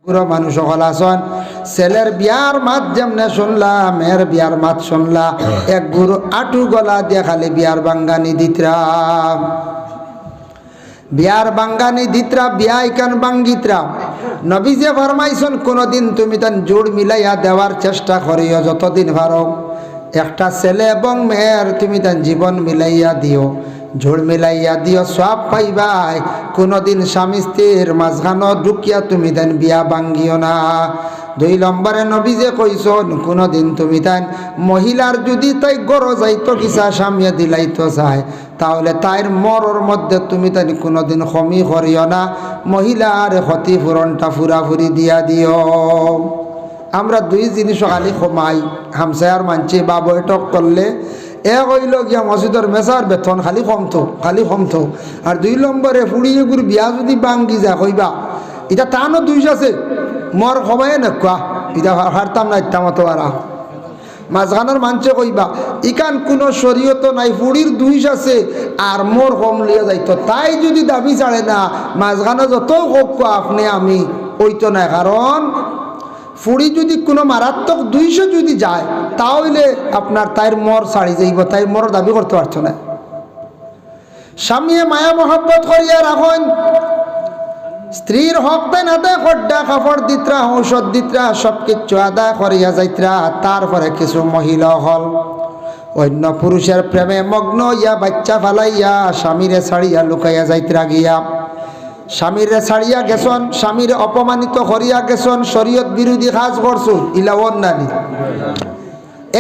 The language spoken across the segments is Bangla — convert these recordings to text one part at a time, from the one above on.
পুরো মানুষ সকল আসন ছেলের বিয়ার মাত যেমনে শুনলা মেয়ের বিয়ার মাত শুনলা এক গুরু আটু গলা দিয়ে খালি বিয়ার বাঙ্গানি দিতরা বিয়ার বাঙ্গানি দিতরা বিয়া ইকান বাঙ্গিতরা নবী যে ফরমাইছেন কোনদিন তুমি তান জোড় মিলাইয়া দেওয়ার চেষ্টা করিও যতদিন পারো একটা ছেলে এবং মেয়ের তুমি তান জীবন মিলাইয়া দিও ঝোড় মিলাইয়া দিও সব পাইবাই কোনদিন স্বামী স্ত্রীর মাঝখানো ঢুকিয়া তুমি দেন বিয়া ভাঙ্গিও না। 2 নম্বরে নবী যে কইছন কোনদিন তুমি তাই মহিলার যদি তাই গড় যাইতো কিসা স্বামী দিলাইতো চায় তাহলে তাইর মরর মধ্যে তুমি তাই কোনদিন কমি করিও না, মহিলার ক্ষতিপূরণটা ফুরাফুরি দিয়া দিও। আমরা 2 জিনিস খালি কমাই হামসায়ার মানছে বা বৈঠক করলে এক হইল গিয়া মসজিদের মেসার বেতন খালি কমতো আর 2 নম্বরে ফুড়িয়ে গুড় বিয়া যদি বাঙ্গি যা কইবা এটা টানো 2 আছে মর সবাই নেকুয়া এটা হারতাম না ইত্যামতো আরা মাঝখানের মানছে কইবা ইকান কোনো শরীয়ত নাই ফুড়ির 2 আছে আর মোর কম লিয়ে যাইতো তাই যদি দাবি ছাড়ে না মাঝখানে যত হোক আপনি আমি ওইতো না, কারণ ফুড়ি যদি কোনো মারাত্মক 200 যদি যায় তাহলে আপনার তাইর মর ছাড়ি যাইব, তাইর মর দাবি করতে পারছো না। স্বামী মায়া মহব্বত করিয়া রাখুন, স্ত্রীর হক দেন আদায় খড্ডা কাপড় দিত্রা ঔষধ দিত্রা সব কিছু আদায় করিয়া যাইত্রা। তারপরে কিছু মহিলা হল অন্য পুরুষের প্রেমে মগ্ন ইয়া বাচ্চা ফালাইয়া স্বামীরে ছাড়িয়া লুকাইয়া যাইত্রা গিয়া স্বামীরে ছাড়িয়া গেছন, স্বামীর অপমানিত করিয়া গেছন, শরীয়ত বিরোধী কাজ করছুন ইলাওন নানি।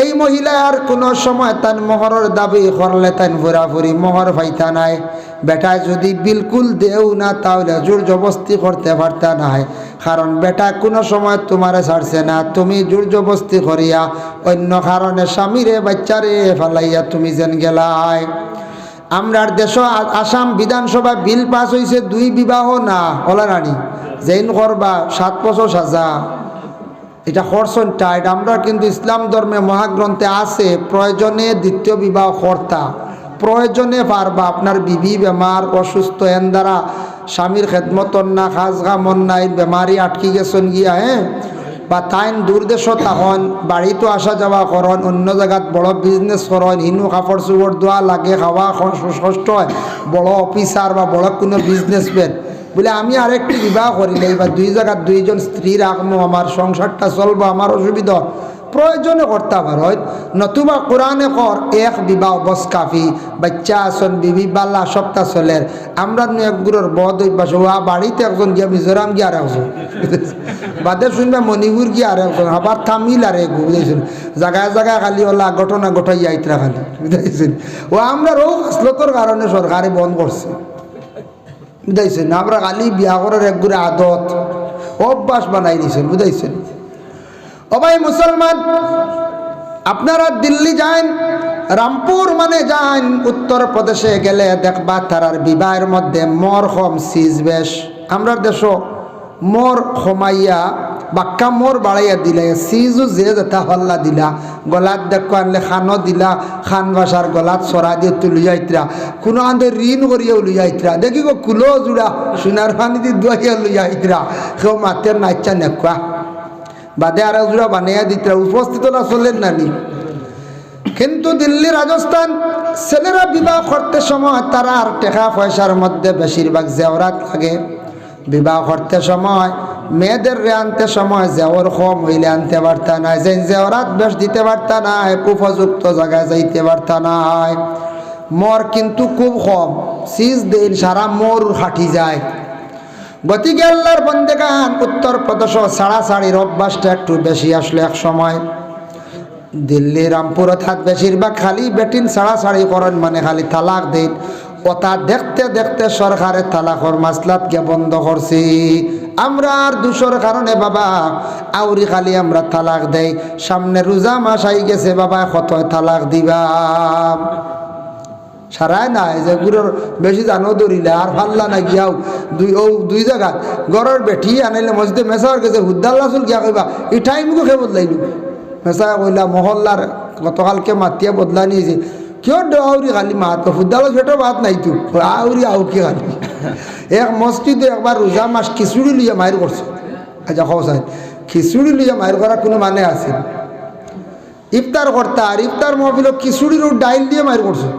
এই মহিলা আর কোনো সময় তান মোহরের দাবি করলে তান ফুরাফুরি মোহর পাইতা নাই। বেটায় যদি বিলকুল দেও না তাহলে জোর জবস্তি করতে পারতা নাই, কারণ বেটা কোনো সময় তোমারে ছাড়ছে না, তুমি জোর জবস্তি করিয়া অন্য কারণে স্বামীরে বাচ্চারে ফালাইয়া তুমি যেন গেলাই। আমরার দেশ আসাম বিধানসভা বিল পাস হয়েছে 2 বিবাহ না হলা রানী জেন করবা 7 বছর সাজা, এটা করছেন টাইট। আমরা কিন্তু ইসলাম ধর্মে মহাগ্রন্থে আছে প্রয়োজনে 2য় বিবাহ কর্তা, প্রয়োজনে পারবা আপনার বিবি বেমার অসুস্থ এন দ্বারা স্বামীর খেদমতন না খাস গামন নাই বেমারি আটকি গেছেন গিয়া বা তাইন দূরদেশ তখন বাড়িতে আসা যাওয়া করন, অন্য জায়গাত বড় বিজনেস করন, হিনু কাপড় চোপড় দোয়া লাগে খাওয়া কষ্ট হয়, বড় অফিসার বা বড় কোনো বিজনেসম্যান বলে আমি আরেকটি বিবাহ করিলে বা 2 জায়গার 2 জন স্ত্রী রাখবো, আমার সংসারটা চলবো, আমার অসুবিধা প্রয়োজনে করতে পারো। নতুবা কোরআনে কর 1 বিবাহ বস কাফি, বাচ্চা আসন বিবি বাল্লা সপ্তাহ চলের। আমরা একগুলোর বদ অভ্যাস হওয়া বাড়িতে একজন গিয়া মিজোরাম গিয়ে আর একজন বাদে শুনবে মণিপুর গিয়ে আর একজন আবার তামিল আর এক বুঝেছেন জায়গায় জায়গায় খালি ওলা ঘটনা ঘটাই যাইতরা খালি বুঝাইছেন। ও আমরা রোগ আসলতর কারণে সরকারে বন্ধ করছে বুঝাইছেন, আমরা খালি বিয়া করার একগুলো আদত অভ্যাস বানাই দিয়েছেন বুঝাইছেন। ও ভাই মুসলমান, আপনারা দিল্লি যান, রামপুর মানে যান, উত্তরপ্রদেশে গেলে দেখবা তারার বিবাহের মধ্যে মর কম সিজ বেশ। আমরা দেশ মর কমাইয়া বাক্কা মোর বাড়াইয়া দিলে সিজু যে যেটা হল্লা দিলা গলাত দেখো আনলে খানো দিলা খান বাসার গলাত চড়া দিয়ে তুলি যাইতরা, কোনো আনতে ঋণ করিয়া উলি যাইতরা, দেখি গো কুলো জুড়া সোনার পানি দিয়ে দুয়াইয়া লই যাইতরা, কেউ মাতের নাচা নেকুয়া বাদে আর জোড়া বানাইয়া দিতরা, উপস্থিত না চলেন নানি। কিন্তু দিল্লি রাজস্থান ছেলেরা বিবাহ করতে সময় তারা আর টাকা পয়সার মধ্যে বেশিরভাগ জেওরাত লাগে। বিবাহ করতে সময় মেয়েদের আনতে সময় জেওর কম হইলে আনতে পারতা নাই, যে জেওরাত বেশ দিতে পারতা নাই, উপযুক্ত জায়গায় যাইতে পারতা নাই। মর কিন্তু খুব কম, সিজ দিন সারা মোর হাঁটি যায়। গতিকে আল্লাহর বন্দেগান উত্তরপ্রদেশ ছাড়াছাড়ির অভ্যাসটা একটু বেশি আসলে এক সময় দিল্লি রামপুর অর্থাৎ বেশিরভাগ খালি বেটিন ছাড়াছাড়ি করেন, মানে খালি তালাক দিন। ওটা দেখতে দেখতে সরকারের তালাকর মাসলাতকে বন্ধ করছি। আমরা আর দূষর কারণে বাবা আউরি খালি আমরা তালাক দেই, সামনে রোজা মাস আই গেছে বাবা কত তালাক দিবা সারাই নাই যে গুড়োর বেশি জানো ধরিলে আর ফাল্লা না গিয়াও 2 জায়গা গড়ের বেঠি আনাইলে মসজিদে মেসার গেছে হুদ্দাল্লা চুল গিয়া কইবা এই টাইমকে খেয়ে বদলাইলু মেসা কইলা মহল্লার গতকালকে মাতিয়া বদলা নিয়েছে क्यों आउरी खाली मात हुद्दालो छोटो बात नहीं तू आउरी आउ के खाली एक मस्जिद एक बार रोजा मास खिचुड़ी लिया मार कर আচ্ছা খোসাই খিচুড়ি লিয়া মায়ের করা কোনো মানে আছে? ইফতার করতে আর ইফতার মহফিল খিচুড়ির ডাইল দিয়ে মায়ের করছে।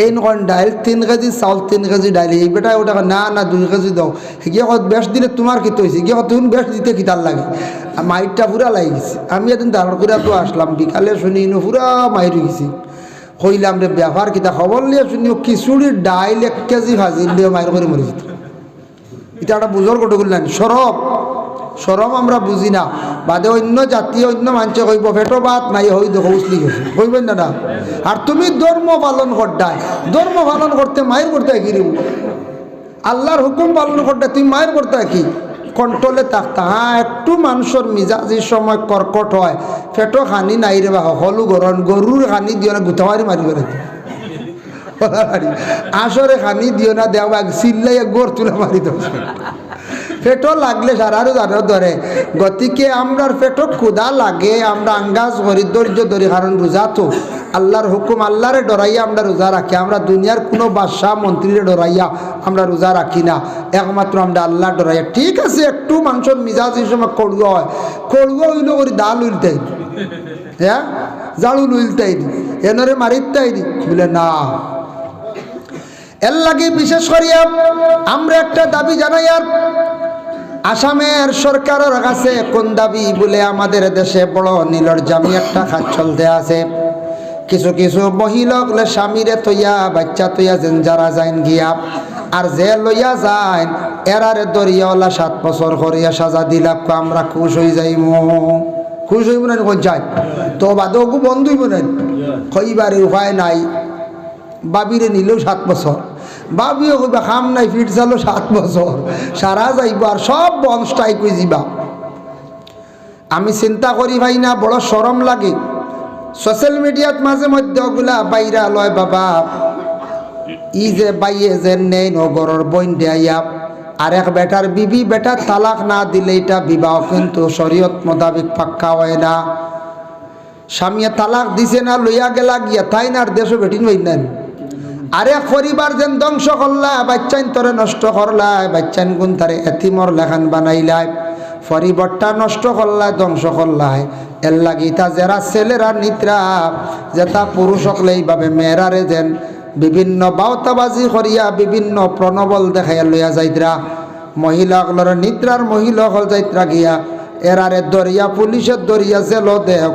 এই নকন ডাইল 3 কেজি চাউল 3 কেজি ডাইল এই বেটা ওটা না না 2 কেজি দাও গিয়ে কত বেশ দিলে তোমার কী হয়েছে গিয়ে কত বেশ দিতে কিতার লাগে মাইরটা পুরা লাগি গেছে। আমি একদিন দাঁড় করে তো আসলাম বিকালে শুনি পুরা মাইর গেছি কইলাম রে ব্যাপার কিতা খবর লিয়ে শুনি খিচুড়ির ডাইল 1 কেজি ভাজিল দিয়ে মায়ের করে মরে যেত। এটা একটা বুঝর কত করলেন সরম আমরা বুঝি না বাদে অন্য জাতীয় অন্য মানুষে কইব ফেটো ভাত নাই হই দেখো উসলি গেছে কইবেন না। আর তুমি ধর্ম পালন করতাই ধর্ম পালন করতে মায়ের করতে কি রে আল্লাহর হুকুম পালন করতে তুমি মায়ের করতে কি কন্ট্রোলে থাকতা। হ্যাঁ একটু মানুষের মিজাজির সময় কর্কট হয় ফেটো খানি নাই রে বা হলু গরম গরুর খানি দিও না গুথামারি মারি বেড়াতে আসরে খানি দিও না দেওয়া চিল্লাইয়া গোড় তুলে মারি দেব পেটো লাগলে সারারও জানো ধরে গতিকে আমরার পেটো ক্ষুধা লাগে আমরা আঙ্গাজ করি ধৈর্য ধরি কারণ রোজা তো আল্লাহর হুকুম আল্লাহরে ডরাইয়া আমরা রোজা রাখি। আমরা দুনিয়ার কোনো বাদশাহ মন্ত্রীরে ডরাইয়া আমরা রোজা রাখি না একমাত্র আমরা আল্লাহ ডরাইয়া। ঠিক আছে একটু মানুষের মিজাজের সময় কড়ুয়া হয় কড়ুয়া হইলে করি দাল উল্টাই দি হ্যাঁ জাড়ুল উল্টাই দি এনরে মারিতাই দি বলে না। এর লাগে বিশেষ করিয়া আমরা একটা দাবি জানাই আর আসামের সরকারের কাছে কোন দাবি বলে আমাদের দেশে বড় নিলজ্জামি একটা কাজ চলতে আছে। কিছু কিছু মহিলাগুলো স্বামীরে তৈয়া বাচ্চা তৈয়া যেন যারা যাইন গিয়া আর যে লইয়া যায় এরারে দরিয়াওয়ালা 7 বছর করিয়া সাজা দিলাক আমরা খুশ হয়ে যাইম খুশ হইব না কোন যায় তো বাদকু বন্ধ হইব না কইবারে উপায় নাই। বাবিরে নিলেও 7 বছর বাবিও কইবা খাম নাই ফিট চালো 7 বছর সারা যাইব আর সব বনস্টাই কই যাবা। আমি চিন্তা করি ভাই না বড় শরম লাগে সোশ্যাল মিডিয়াত মাঝে মধ্যে ওগুলা বাইরা লয় বাবা ই যে বাইয়ে যে নেই নগরের বইন দেয়া আর এক বেটার বিবি বেটা তালাক না দিলে এটা বিবাহ কিন্তু শরীয়ত মোতাবেক পাক্কা হয় না। স্বামীয়ে তালাক দিছে না লইয়া গেলা গিয়া তাই না আর দেশও বেটিন হই নেন আরে পরিবার যেন ধ্বংস করলা বাচ্চাইন তোরে নষ্ট করলাই বাচ্চাইন গুণ তারে এতিমর লেখান বানাইলাই পরিবারটা নষ্ট করলাই ধ্বংস করলাই। এর লাগি তা যারা ছেলেরা নিদ্রা যেটা পুরুষ হকলে এইভাবে মেয়েরারে যেন বিভিন্ন বাউতাবাজি করিয়া বিভিন্ন প্রণবল দেখাইয়া লইয়া যাইতরা মহিলাগুলোর নিদ্রার মহিলা হল যাইতরা গিয়া এরারে দরিয়া পুলিশের দরিয়া জেল দেখ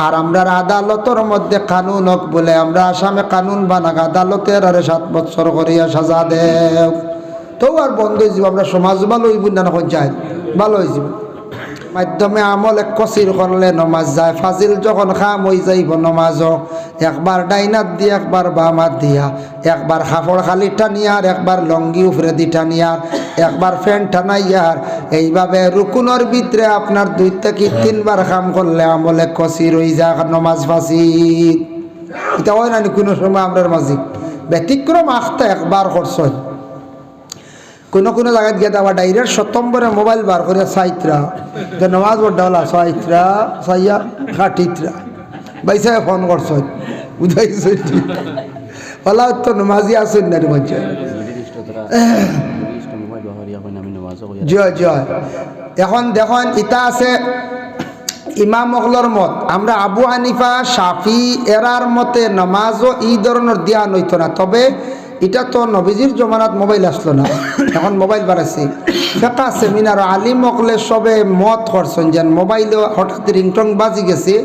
আর আমরা আদালতের মধ্যে কানুন হোক বলে আমরা আসামে কানুন বানাক আদালতের আরে 7 বছর করিয়া সাজা দেও তো আর বন্ধ হয়ে যাব। আমরা সমাজ ভালো হইব না যায় ভালো হয়ে যাব মাধ্যমে আমল এক কসির করলে নমাজ যায় ফাজিল যখন খাম হয়ে যাইব নমাজও একবার ডাইনাত দিয়া একবার বামাত দিয়া একবার কাপড় খালি টানিয়ার একবার লঙ্গি উপরে দি টানিয়ার একবার ফ্যান টানাইয়ার এইভাবে রুকুনের ভিতরে আপনার 2 থেকে 3 বার কাম করলে আমল এক কসির হয়ে যায় নমাজ ফাজিল। এটা হয় না কোনো সময় আমরার মাঝে ব্যতিক্রম আখতা একবার করছ কোনো কোনো জায়গায় গিয়ে আবার ডাইরেক্ট 7 নম্বরে মোবাইল বার করে সাইত্রা যে নমাজ বড্ডাওয়ালা সাইত্রা সাইয়া খাটিত্রা বাইসা ফোন করছ বুঝাইছ ওলা তো নমাজি আসেন না বলছে জয় জয়। এখন দেখুন ইটা আছে ইমাম মহলর মত আমরা আবু হানিফা শাফি এরার মতে নমাজও এই ধরনের দিয়া নইতো না। তবে এটা তো নবীজির জমানাত মোবাইল আসলো না এখন মোবাইল বাড়াইছে ফেকা সেমিনার আলিম মকলে সবে মত করছেন যেন মোবাইলে হঠাৎ রিংটং বাজি গেছে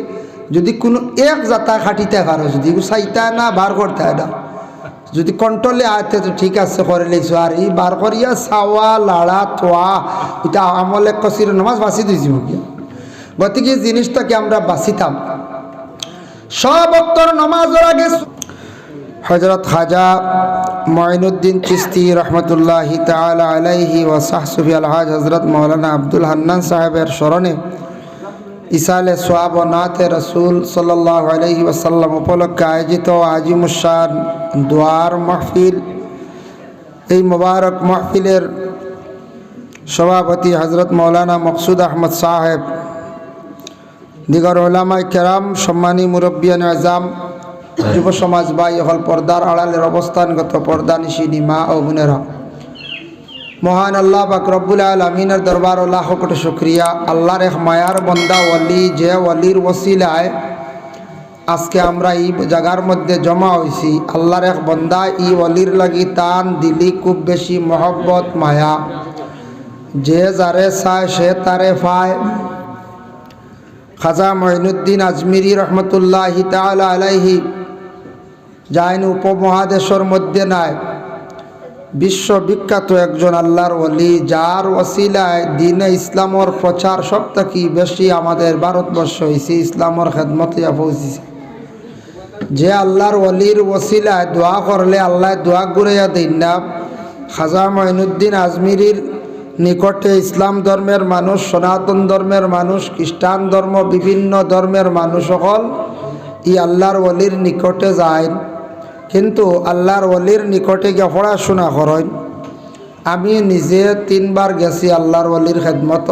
যদি কোনো এক জাতা খাটিতে পারো যদি চাইতা না বার করতে হয় না যদি কন্ট্রোলে আয়তে তো ঠিক আছে করে লেছো আর এই বার করিয়া চাওয়া লাড়া তোয়া এটা আমলে কসির নামাজ বাঁচি দিয়েছি গতিকে জিনিসটাকে আমরা বাঁচিতাম সব অক্তর নামাজের আগে হযরত খাজা মুঈনুদ্দিন চিশতি রহমতুল্লাহি তাআলা আলাইহি ওয়া সাহসুবি আলহাজ হযরত মাওলানা আব্দুল হান্নান সাহেবের স্মরণে ইসালে সোয়াব ও নাতে রসুল সাল্লাল্লাহু আলাইহি ওয়াসাল্লাম উপলক্ষে আয়োজিত আজিমুশান দোয়ার মাহফিল এই মুবারক মাহফিলের সভাপতি হযরত মাওলানা মকসুদ আহমদ সাহেব দিগর উলামায়ে কেরাম সম্মানী মুরব্বিয়ান আজম যুব সমাজ ভাই হল পর্দার আড়ালের অবস্থানগত পর্দানিশিনী মা ও বোনেরা মহান আল্লাহ পাক রব্বুল আলামিনের দরবার লাখ কোটি শুকরিয়া। আল্লাহর এক মায়ার বন্দা ওয়ালি, যে ওয়ালির ওসিলায় আজকে আমরা এই জায়গার মধ্যে জমা হয়েছি। আল্লাহর এক বন্দা ই ওয়ালির লাগি তান দিলি খুব বেশি মহব্বত মায়া, যে যারে চায় সে তারে পায়। খাজা মঈনুদ্দিন আজমিরি রহমতুল্লাহি তাআলা আলাইহি যাইন উপমহাদেশের মধ্যে নাই, বিশ্ববিখ্যাত একজন আল্লাহর ওলি, যার ওসিলায় দিনে ইসলামর প্রচার সব থেকে বেশি আমাদের ভারতবর্ষ হয়েছে, ইসলামর খেদমতে পৌঁছেছে। যে আল্লাহর ওলির ওসিলায় দোয়া করলে আল্লাহ দোয়া ঘুরাইয়া দিন না। খাজা মঈনুদ্দিন আজমিরির নিকটে ইসলাম ধর্মের মানুষ, সনাতন ধর্মের মানুষ, খ্রিস্টান ধর্ম, বিভিন্ন ধর্মের মানুষ সকল ই আল্লাহর ওলির নিকটে যায়, কিন্তু আল্লাহর ওলির নিকটে গিয়ে পড়াশোনা করেন। আমি নিজে 3 বার গেছি আল্লাহর ওলির খেদমত।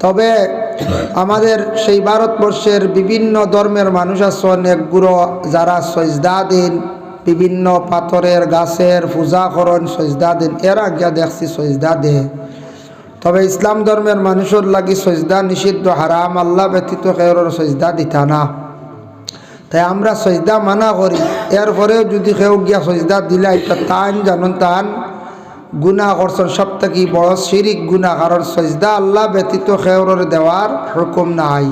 তবে আমাদের সেই ভারতবর্ষের বিভিন্ন ধর্মের মানুষ আছেন, একগুলো যারা সজদা দিন, বিভিন্ন পাথরের গাছের পূজা করেন, সজদা দিন, এরা গিয়া দেখছি সজদা দে। তবে ইসলাম ধর্মের মানুষের লাগি সজদা নিষিদ্ধ, হারাম, আল্লাহ ব্যতীত কেউর সজদা দিতা না। তাই আমরা সজদা মানা করি, এরপরেও যদি কেউ গিয়া সজদা দিলে এটা তান জানুন তান গুনাহ করছেন, সব থেকে বড় শিরিক গুনাহ। কারণ সজদা আল্লাহ ব্যতীত কেউর দেওয়ার হুকুম নাই।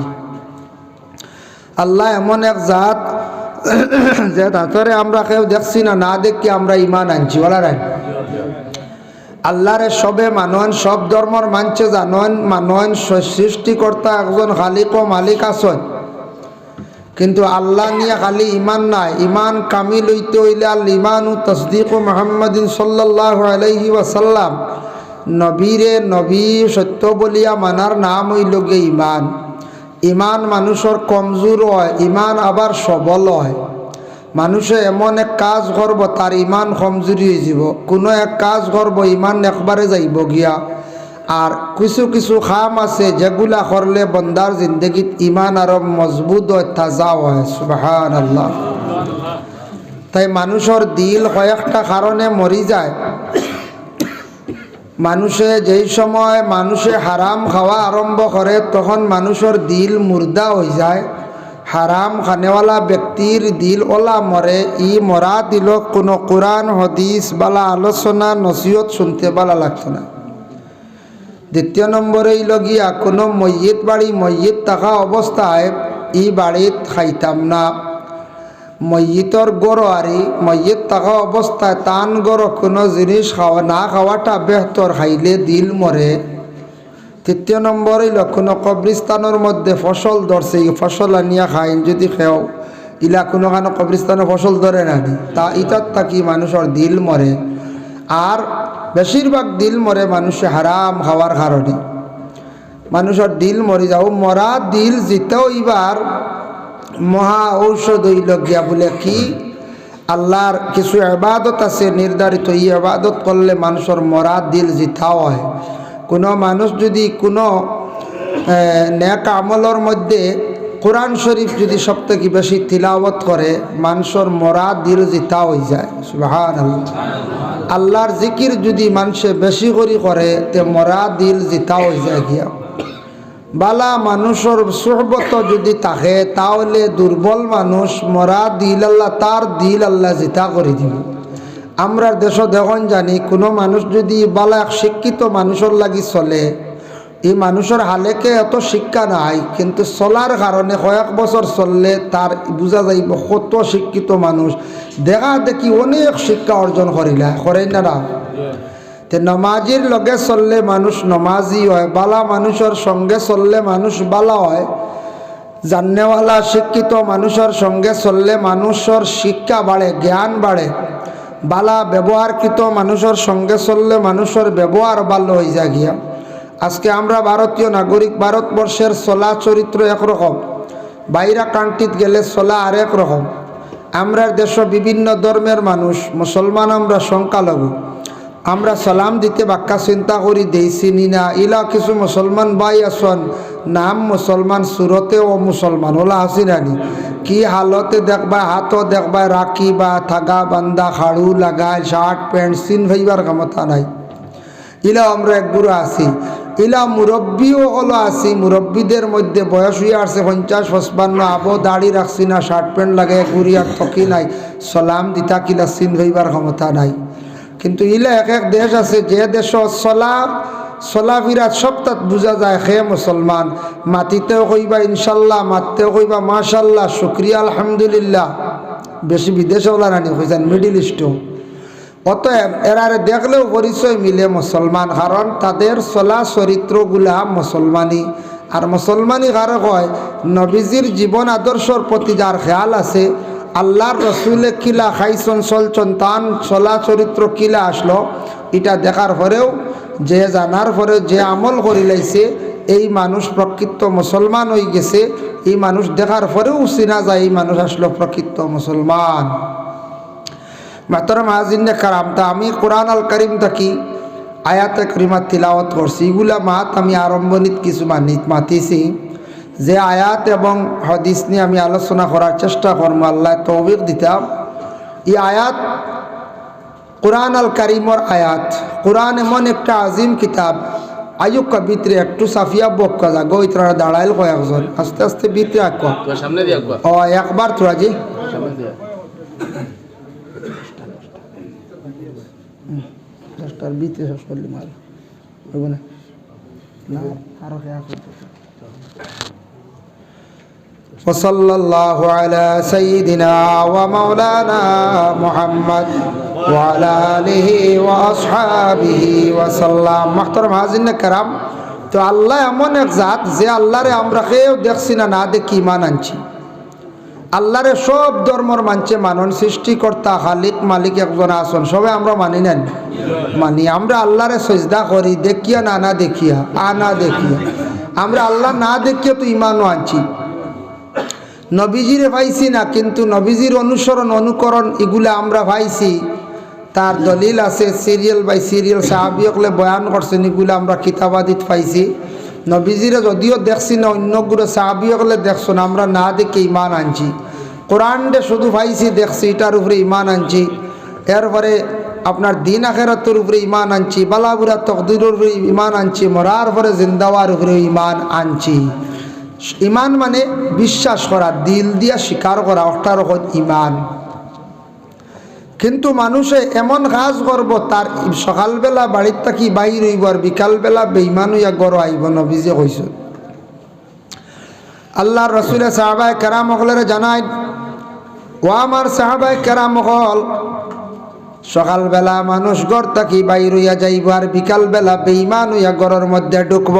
আল্লাহ এমন এক জাত যে তাতরে আমরা কেউ দেখছি না, না দেখি আমরা ইমান আনছি, বলা রায় আল্লাহরে সবে মানন, সব ধর্মর মানছে জানন, মানন সৃষ্টিকর্তা একজন খালিক ও মালিক আছেন, কিন্তু আল্লাহ নিয়ে খালি ইমান নাই। ইমান কামিল হইতে হইলে আল ইমান ও তসদিক মুহাম্মাদিন সাল্লাল্লাহু আলাইহি ওয়াসাল্লাম নবীরে নবী সত্য বলিয়া মানার নাম হইল গে ইমান। ইমান মানুষের কমজোর হয়, ইমান আবার সবল হয়। মানুষে এমন এক কাজ করব তার ইমান কমজোরি হয়ে যাব, কোনো এক কাজ করব ইমান একবারে যাইব গিয়া। আর কিছু কিছু খাম আছে যেগুলা করলে বন্দার জিন্দগিত ইমান আরো মজবুত হয়, তাজা হয়। সুবহানাল্লাহ। তাই মানুষের দিল কয়েকটা কারণে মরি যায়। মানুষে যেই সময় মানুষে হারাম খাওয়া আরম্ভ করে তখন মানুষের দিল মুর্দা হয়ে যায়। হারাম খানেওয়ালা ব্যক্তির দিল ওলা মরে, ই মরা দিল কোনো কোরআন হদিস বালা আলোচনা নসিহত শুনতে বালা লাগতো না। দ্বিতীয় নম্বরে লগিয়া কোনো মসজিদ বাড়ি, মসজিদ থাকা অবস্থায় ই বাড়িত খাইতাম না। মসজিদর গড় আরি মসজিদ থাকা অবস্থায় তান গড় কোনো জিনিস খাওয়া না খাওয়াটা বেহতর, খাইলে দিল মরে। তৃতীয় নম্বরে কোনো কবরিস্তানের মধ্যে ফসল ধরছে, ফসল আনিয়া খাইন যদি খেও, ইলা কোনোখানে কবরিস্তানে ফসল ধরে নানি, তা ইতার থাকি মানুষের দিল মরে। আর বেশিরভাগ দিল মরে মানুষে হারাম খাওয়ার কারণে, মানুষের দিল মরে যাও। মরা দিল জিতেও এবার মহা ঔষধ হইল গিয়া বলে কি, আল্লাহর কিছু ইবাদত আছে নির্ধারিত, এই ইবাদত করলে মানুষের মরা দিল জিতাও হয়। কোনো মানুষ যদি কোনো নেক আমলের মধ্যে কোরআন শরীফ যদি সব থেকে বেশি তিলাওয়াত করে, মানুষের মরা দিল জিতা হয়ে যায়। সুবহানাল্লাহ। আল্লাহর জিকির যদি মানুষে বেশি করে তে মরা দিল জিতা হয়ে যায় গিয়া। বালা মানুষের সুহবত যদি থাকে তাহলে দুর্বল মানুষ মরা দিল আল্লাহ, তার দিল আল্লাহ জিতা করে দিব। আমরা দেশ দেখুন জানি, কোনো মানুষ যদি বালা এক শিক্ষিত মানুষের লাগি চলে, এই মানুষের হালেকে এত শিক্ষা নাই, কিন্তু চলার কারণে কয়েক বছর চললে তার বোঝা যাইব কত শিক্ষিত মানুষ। দেখা দেখি অনেক শিক্ষা অর্জন করেন না। তে নমাজির লগে চললে মানুষ নমাজি হয়, বালা মানুষের সঙ্গে চললে মানুষ বালা হয়। জাননেওয়ালা শিক্ষিত মানুষের সঙ্গে চললে মানুষের শিক্ষা বাড়ে, জ্ঞান বাড়ে। বালা ব্যবহারকৃত মানুষের সঙ্গে চললে মানুষের ব্যবহার ভালো হয়ে যায় গিয়া। আজকে আমরা ভারতীয় নাগরিক, ভারতবর্ষের চলা চরিত্র একরকম, বাইরা কান্ট্রিত গেলে চলা আরেক রকম। আমরা দেশ বিভিন্ন ধর্মের মানুষ, মুসলমান আমরা সংখ্যালঘু। আমরা সালাম দিতে বাক্কা চিন্তা করি দেইছি না, ইলা কিছু মুসলমান ভাই আসন, নাম মুসলমান, সুরতে ও মুসলমান ওলা হাসি রানি, কি হালতে দেখবা, হাতও দেখবা রাখি বা থাগা বান্দা খাড়ু লাগায়, শার্ট প্যান্ট সিন ভাইবার ক্ষমতা নাই। ইলা আমরা এক গুরু আছি, ইলা মুরব্বীও হলো আছি, মুরব্বীদের মধ্যে বয়স হয়ে আসছে 50-55, আবো দাড়ি রাখছি না, শার্ট প্যান্ট লাগে গুড়িয়ার থকি নাই, সালাম দিতা কিলা চিন হইবার ক্ষমতা নাই। কিন্তু ইলা এক এক দেশ আছে যে দেশ চলাফিরা সব তাত বোঝা যায় খে মুসলমান। মাতিতেও কইবা ইনশাল্লাহ, মাততেও কইবা মাশাল্লাহ, শুক্রিয়া আলহামদুলিল্লাহ। বেশি বিদেশে ওলা রানি হয়েছেন, মিডিল ইস্টও। অতএব এরারে দেখলেও পরিচয় মিলে মুসলমান, কারণ তাদের চলা চরিত্রগুলা মুসলমানি। আর মুসলমানি কারো কয়, নবীজির জীবন আদর্শর প্রতি যার খেয়াল আছে, আল্লাহর রসুলে কিলা খাইছন চলছন, তান চলা চরিত্র কিলা আসলো, এটা দেখার পরেও, যে জানার পরে যে আমল করি লাইছে, এই মানুষ প্রকৃত মুসলমান হয়ে গেছে। এই মানুষ দেখার পরেও চিনা যায় এই মানুষ আসলো প্রকৃত মুসলমান। মাতরম হাজিনে কারাম, তা আমি কোরআন আল করিম থাকি আয়াতে করিমাত তিলাওয়াত করছি। এগুলা মাত আমি আরম্ভণিত কিছু মাতিছি, যে আয়াত এবং হাদিস নিয়ে আমি আলোচনা করার চেষ্টা করবো, আল্লাহ তৌফিক দিতাম। এই আয়াত কোরআন আল করিমর আয়াত। কোরআন এমন একটা আজিম কিতাব, আয়ুক ভিতরে একটু সাফিয়া বক্কা যাগো, ইতরা দাঁড়াইল কয়েকজন, আস্তে আস্তে ভিতরে আঁকো ও একবার তোরা জি দশটার ভিতরে শেষ করলি মার না আরো ওয়াসাল্লাল্লাহু আলা সাইয়্যিদিনা ওয়া মাওলানা মুহাম্মদ ওয়া আলা আলিহি ওয়া আসহাবিহি ওয়া সাল্লাম। মুহতারাম হাজিরিন کرام, তো আল্লাহ এমন এক জাত যে আল্লাহরে আমরা কেউ দেখছি না, না দেখি ঈমান আনছি। আল্লাহরে সব ধর্মর মানছে মানন, সৃষ্টিকর্তা খালিক মালিক একজন আসন, সবে আমরা মানি নেন মানি। আমরা আল্লাহরে সজদা করি দেখিয়া না দেখিয়া, না দেখিয়া। আমরা আল্লাহ না দেখিয়া তো ঈমানও আনছি। নবীজিরে পাইছি না, কিন্তু নবীজির অনুসরণ অনুকরণ এগুলা আমরা পাইছি। তার দলিল আছে, সিরিয়াল বাই সিরিয়াল সাহাবিয়কলে বয়ান করছেন, এগুলো আমরা কিতাবাদিত পাইছি। নবীজিরে যদিও দেখছি না, অন্যগুলো সাহাবিয়কলে দেখছো না, আমরা না দেখে ঈমান আনছি। কোরআনটা শুধু পাইছি দেখছি, এটার উপরে ঈমান আনছি। এরপরে আপনার দিন আখেরাতের উপরে ঈমান আনছি, বালাবুরা তকদিরের উপরে ঈমান আনছি, মরার পরে জিন্দাওয়ার উপরে ঈমান আনছি। ঈমান মানে বিশ্বাস করা, দিল দিয়া স্বীকার করা, ওটার ঈমান। কিন্তু মানুষে এমন কাজ করব, তার সকালবেলা বাড়ির থাকি বাইর হইব, আর বিকালবেলা বেঈমান হইয়া গড় আইব। নবীজি কইছেন, আল্লাহর রাসূলে সাহাবায়ে কেরাম হলেরে জানায়, ও আমার সাহাবায়ে কেরাম হল, সকালবেলা মানুষ গড় থাকি বাইর হইয়া যাইব, আর বিকালবেলা বেঈমান হইয়া গড়ের মধ্যে ঢুকব।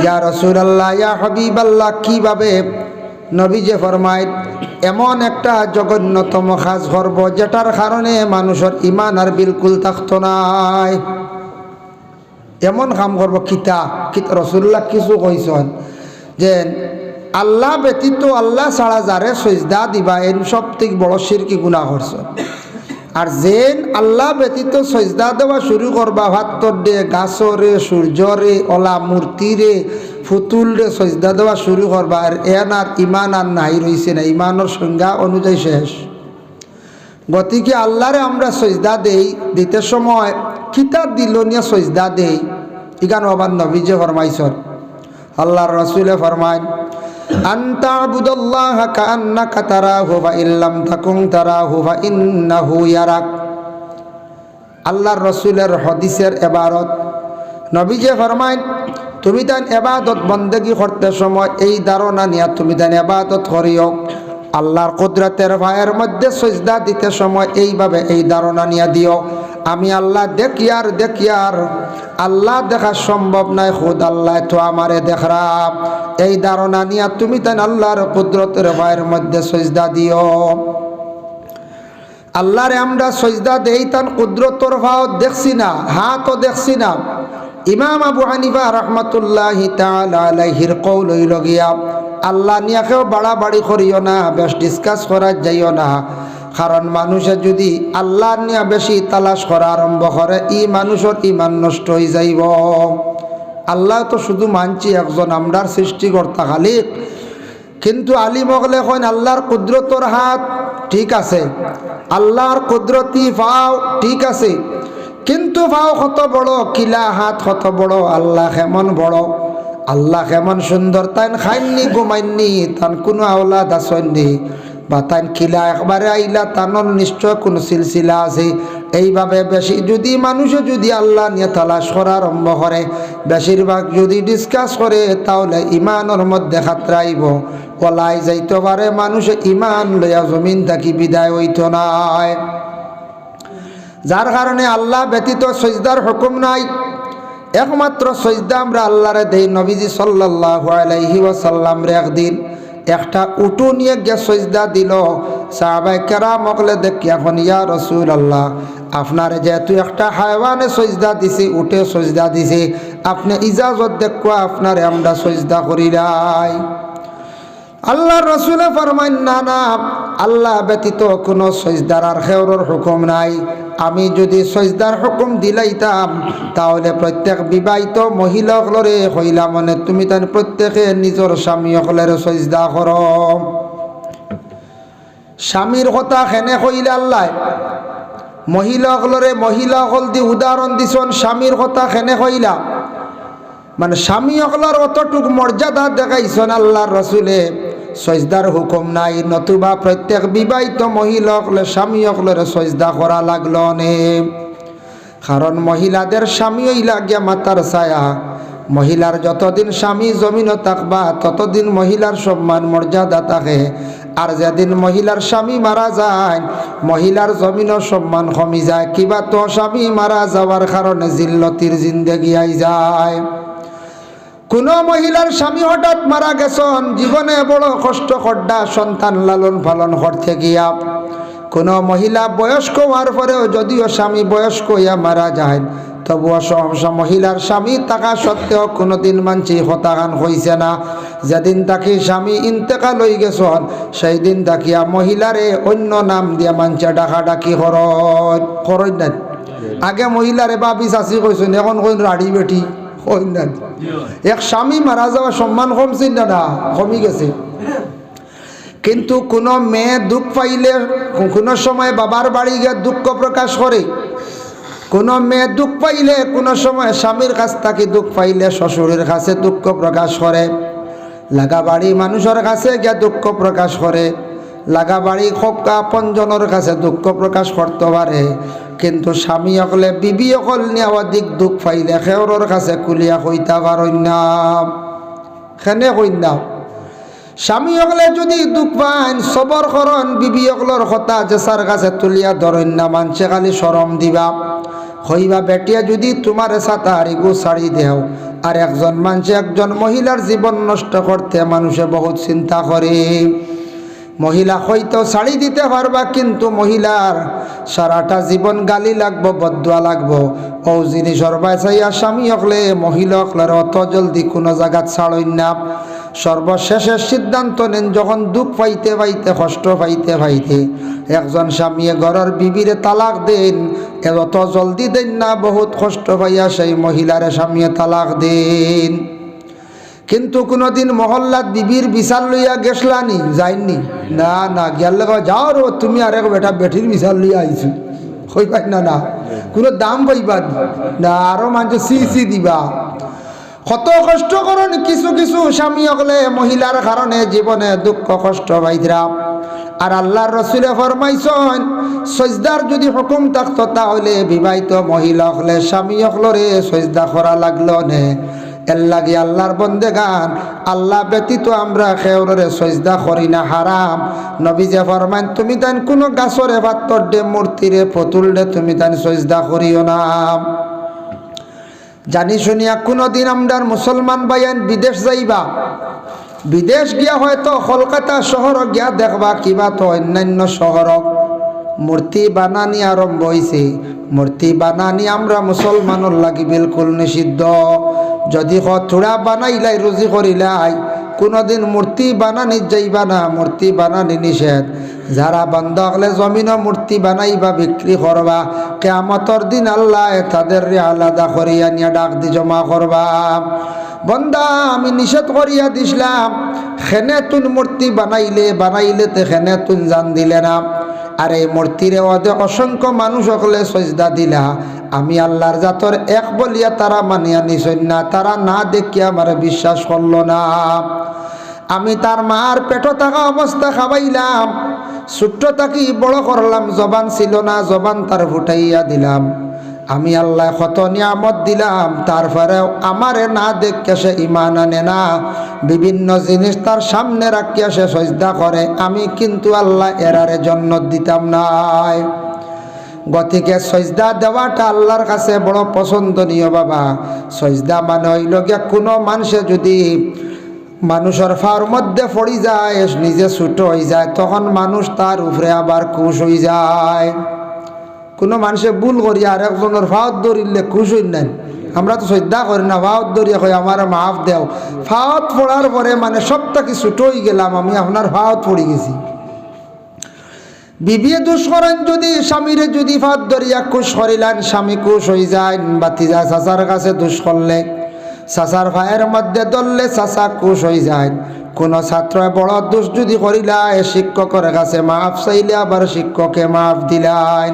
ইয়া রাসূলুল্লাহ, ইয়া হাবিবাল্লাহ, কিভাবে? নবীজি ফরমায়, এমন একটা জঘন্যতম কাজ করব যেটার কারণে মানুষের ঈমান আর বিলকুল থাকতো নাই। এমন কাম করব, কিতা রাসূলুল্লাহ কিছু কইছেন যে আল্লাহ ব্যতীত, আল্লাহ ছাড়া যারে সিজদা দিবা, এন সব থেকে বড় শিরকি গুনাহ করছ। আর যেন আল্লাহ ব্যতীত সিজদা দেওয়া শুরু করবা, ভাত্তর দে, গাছরে, সূর্যরে, ওলা মূর্তিরে, ফুতুলরে সিজদা দেওয়া শুরু করবা, আর এন আর ঈমান আর নাই রইছে না, ঈমানের সংজ্ঞা অনুযায়ী শেষ। গতিকে আল্লাহরে আমরা সিজদা দেই, দিতে সময় কিতাব দিল নিয়ে সিজদা দেই। ইগান আবার নবীজি ফরমাইছেন, আল্লাহর রাসূলে ফরমায়, আনতা আবুদুল্লাহ কাআন্নাকা তারাহু ফা ইল্লাম তাকুন তারাহু ফা ইন্নাহু ইয়ারাক। আল্লাহর রাসূলের হাদিসের ইবারত। নবীজি ফরমায়, তুমি তান ইবাদত বন্দেগী করতে সময় এই ধারণা নিয়া তুমি তান ইবাদত করিও, আল্লাহর কুদরতের ভাইয়ের মধ্যে সিজদা দিতে সময় এইভাবে এই ধারণা নিয়া দিও, আমি আল্লাহ দেখিয়ার আল্লাহ দেখা সম্ভব নাই, খুদ আল্লাহ তো আমারে দেখরাম। এই ধারণা নিয়া তুমি তান আল্লাহর কুদরতের ভাইয়ের মধ্যে সিজদা দিও। আল্লাহরে আমরা সিজদা দেই, তান কুদরতর ভাও দেখছি না, হাতও দেখছি না। ইমাম আবু হানিফা রাহমাতুল্লাহি তাআলা আলাইহির কওল হইল গিয়া, আল্লাহ নিয়া কেউ বাড়াবাড়ি করিও না, বেশ ডিসকাস করা যাইও না। কারণ মানুষে যদি আল্লাহ নিয়া বেশি তালাশ করা আরম্ভ করে, মানুষের ঈমান নষ্ট হয়ে যাইব। আল্লাহ তো শুধু মানছি একজন, আমরার সৃষ্টিকর্তা খালিক। কিন্তু আলিম হলে কইন আল্লাহর কুদরতর হাত ঠিক আছে, আল্লাহর কুদরতি ফাও ঠিক আছে, কিন্তু ভাও কত বড়, কিলা হাত কত বড়, আল্লাহ কেমন বড়, আল্লাহ কেমন সুন্দর। তাইন খাইননি ঘুমাইননি, তান কোনো আওলাদ আসেননি, বা তাইন কিলা একবারে আইলা, তানোর নিশ্চয় কোনো সিলসিলা আছে। এইভাবে বেশি যদি মানুষে যদি আল্লাহ নিয়ে তালাশ করা আরম্ভ করে, বেশিরভাগ যদি ডিসকাস করে, তাহলে ইমানের মধ্যে খাতরাইব, ওলাই যাইতে পারে মানুষে ইমান লইয়া জমিন থাকি বিদায় হইত নাই। যার কারণে আল্লাহ ব্যতীত সজদার হুকুম নাই, একমাত্র সজদা আমরা আল্লাহরে দেই। নবীজি সাল্লাল্লাহু আলাইহি ওয়াসাল্লাম রে একদিন একটা উটু নিয়ে গিয়ে সজদা দিল। সাহাবায়ে কেরাম মকলে দেখি এখন, ইয়া রাসূলুল্লাহ, আপনার যেহেতু একটা হায়ওয়ানে সজদা দিছে, উঠে সজদা দিছে, আপনি ইজাজত দেখো আপনারে আমরা সজদা করিলাই। আল্লাহ রসুলে ফরমাইন, না না, আল্লাহ ব্যতীত কোনো সজদার আর খেউরের হুকুম নাই। আমি যদি সজদার হুকুম দিলাইতাম, তাহলে প্রত্যেক বিবাহিত মহিলাগুলোরে হইলা মানে তুমি তাই প্রত্যেকে নিজের স্বামী সকলের সজদা কর। স্বামীর কথা খেনে কইলে আল্লাহ মহিলাগুলোরে, মহিলাসকল দি উদাহরণ দিছন, স্বামীর কথা খেনে কইলা মানে স্বামী সকলের অতটুক মর্যাদা দেখাইছেন আল্লাহর রসুলে। সজদার হুকুম নাই, নতুবা প্রত্যেক বিবাহিত মহিলা সকলে স্বামী সকলের সজদা করা লাগলো নে। কারণ মহিলাদের স্বামী হইলা গিয়া মাতার ছায়া। মহিলার যতদিন স্বামী জমিনও থাকবা, ততদিন মহিলার সম্মান মর্যাদা থাকে। আর যেদিন মহিলার স্বামী মারা যায়, মহিলার জমিনও সম্মান কমি যায়। কিবা তো স্বামী মারা যাওয়ার কারণে জিল্লতির জিন্দেগি আই যায়। কোন মহিলার স্বামী হঠাৎ মারা গেছেন, জীবনে বড় কষ্ট করডা সন্তান লালন পালন করতে গিয়া। কোন মহিলা বয়স্ক হওয়ার পরেও যদিও স্বামী বয়স্ক হইয়া মারা যায়, তবুও সহসা মহিলার স্বামী থাকা সত্ত্বেও কোনোদিন মানছি হতাগান হইছে না। যেদিন তাকে স্বামী ইন্তেকাল হয়ে গেছেন, সেই দিন তাকিয়া মহিলারে অন্য নাম দিয়া মানছে ডাকাডাকি করই না। আগে মহিলারে বাবি চাচি কইছেন, এখন কইন রাড়ি বেটি কইন না। এক স্বামী মারা যাওয়া সম্মান কমছে না, কমি গেছে। কিন্তু কোনো মেয়ে দুঃখ পাইলে কোনো সময় বাবার বাড়ি গিয়ে দুঃখ প্রকাশ করে, কোনো মেয়ে দুঃখ পাইলে কোনো সময় স্বামীর কাছ থেকে দুঃখ পাইলে শ্বশুরের কাছে দুঃখ প্রকাশ করে, লাগা বাড়ি মানুষের কাছে গিয়ে দুঃখ প্রকাশ করে, লাগা বাড়ি খোকা আপনজনের কাছে দুঃখ প্রকাশ করতে পারে। কিন্তু স্বামী অকলে বিবি অকল নিয়ে অধিক দুঃখ পাইলে খেওরের কাছে কুলিয়া কইতা পারেন না, খেনে কইন না। স্বামী অকলে যদি দুঃখ পান সবর করন, বিবি অকলর কথা জেসার কাছে তুলিয়া ধরেন না, মানছে খালি শরম দিবা। হইবা বেটিয়া যদি তোমার সাথে হারিগু ছাড়ি দেও, আর একজন মানুষে একজন মহিলার জীবন নষ্ট করতে মানুষে বহুত চিন্তা করে। মহিলা হয়তো ছাড়ি দিতে পারবা, কিন্তু মহিলার সারাটা জীবন গালি লাগবো, বদুয়া লাগবো। ও জিনিসর বাইসাইয়া স্বামী হকলে মহিলা হকলের অত জলদি কোনো জায়গাত ছাড়ই না। সর্বশেষের সিদ্ধান্ত নেন, যখন দুঃখ পাইতে পাইতে কষ্ট পাইতে পাইতে একজন স্বামীয়ে ঘরের বিবিরে তালাক দেন, এত জলদি দেন না, বহুত কষ্ট পাইয়া সেই মহিলারে স্বামীয়ে তালাক দেন। কিন্তু কোনোদিন মহল্লাত বিবির বিচার লইয়া গেছলানি, যাইনি না, না গিয়ার লেগে যাও রো, তুমি আর এক বেটা বেটির বিচার লইয়া আইছো, কইবাই না, না কোনো দাম পাইবা না, আরো মানুষ সি দিবা। কত কষ্ট করেন কিছু কিছু স্বামী হলে মহিলার কারণে জীবনে দুঃখ কষ্ট পাইতরা। আর আল্লাহর রসুলে ফরমাইছেন, সজদার যদি হুকুম থাকতো তাহলে বিবাহিত মহিলা হলে স্বামী হলরে সজদা করা লাগলো নে। এর লাগে আল্লাহর বন্দেগান, আল্লাহ ব্যতীত আমরা খেউরে সজদা করি না, হারাম। নবী যে ফরমাইন, তুমি তাই কোনো গাছরে পাত্তর দে, মূর্তিরে পুতুল দে, তুমি তাই সজদা করিও না। জানি শুনিয়া কোনোদিন আমরার মুসলমান ভাইয়ান বিদেশ যাইবা, বিদেশ গিয়া হয়তো কলকাতা শহর গিয়া দেখবা, কিবা তো অন্যান্য শহর মূর্তি বানানি আরম্ভ হয়েছে। মূর্তি বানানি আমরা মুসলমানের লাগি বিলকুল নিষিদ্ধ। যদি থোড়া বানাইলাই রুজি করিলাই, কোনোদিন মূর্তি বানানি যাইবা না, মূর্তি বানানি নিষেধ। যারা বন্ধ হলে জমিনও মূর্তি বানাইবা বিক্রি করবা, কিয়ামতর দিন আল্লাহ তাদের আলাদা করিয়া নিয়ে ডাক দি জমা করবা। বন্দা আমি নিষেধ করিয়া দিছিলাম, খেনে তুন মূর্তি বানাইলে তে খেনে তুন জান দিলে না। আর এই মূর্তিরে অসংখ্য মানুষ সকলে সজদা দিলা, আমি আল্লাহর জাতর এক বলিয়া তারা মানিয়া নিছই না, তারা না দেখিয়া আমার বিশ্বাস করল না। আমি তার মার পেট থাকা অবস্থা খাওয়াইলাম, ছোট্ট থাকি বড় করলাম, জবান ছিল না, জবান তার ফুটাইয়া দিলাম। আমি আল্লাহ কত নিয়ামত দিলাম, তারপরেও আমারে না দেখিয়া সে ঈমান আনে না। বিভিন্ন জিনিস তার সামনে রাখিয়া সে সজদা করে, আমি কিন্তু আল্লাহ এরারে জন্য দিতাম নাই। গতিকে সজদা দেওয়াটা আল্লাহর কাছে বড় পছন্দনীয় বাবা। সজদা মানে হইল গিয়া কোনো মানুষে যদি মানুষের ফার মধ্যে পড়ি যায়, নিজে ছোট হয়ে যায়, তখন মানুষ তার উপরে আবার খুশ হয়ে যায়। কোনো মানুষে ভুল করি আর একজনের ফাওত ধরিলে খুশ হই নেন। আমরা তো শ্রদ্ধা করি না, ফাওত ধরিয়া কই আমার মাফ দেও। ফাওত পড়ার পরে মানে সবটাকে ছোট হয়ে গেলাম, আমি আপনার ফাওত পড়ে গেছি। বিবিয়ে দোষ করেন যদি, স্বামীরে যদি ফাওত ধরিয়া খুশ করিলেন, স্বামী খুশ হয়ে যায়। বাতিজা চাচার কাছে দোষ করলে, চাচার ভাইয়ের মধ্যে ধরলে চাচা খুশ হয়ে যায়। কোনো ছাত্র বড় দোষ যদি করিলাই, শিক্ষকের কাছে মাফ চাইলে আবার শিক্ষকে মাফ দিলেন।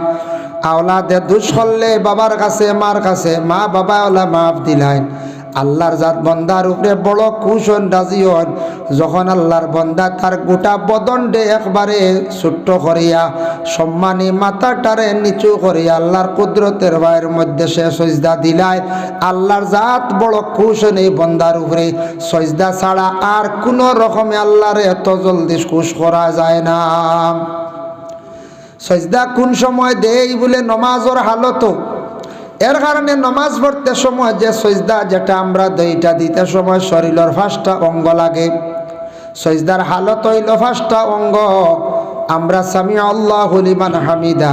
আওলাদে দোষ করলে বাবার কাছে মার কাছে মা বাবা ওলা মাফ দিলেন। আল্লাহর জাত বন্দার উপরে বড় খুশ হন, রাজি হন যখন আল্লাহর বন্দা তার গোটা বদনডে একবারে ছোট্ট করিয়া সম্মানী মাথাটারে নিচু করিয়া আল্লাহর কুদরতের ভাইয়ের মধ্যে সে সজদা দিলায়। আল্লাহর জাত বড় খুশ হন এই বন্দার উপরে। সজদা ছাড়া আর কোনো রকমে আল্লাহরে এত জলদি খুশ করা যায় না। সজদা কোন সময় দেই বলে নমাজের হালত, এর কারণে নমাজ পড়তে সময় যে সজদা যেটা আমরা দুইটা দিতে সময় শরীরের 5টা অঙ্গ লাগে। সজদার হালত হইল 5টা অঙ্গ। আমরা সামি আল্লাহু লিমান হামিদা,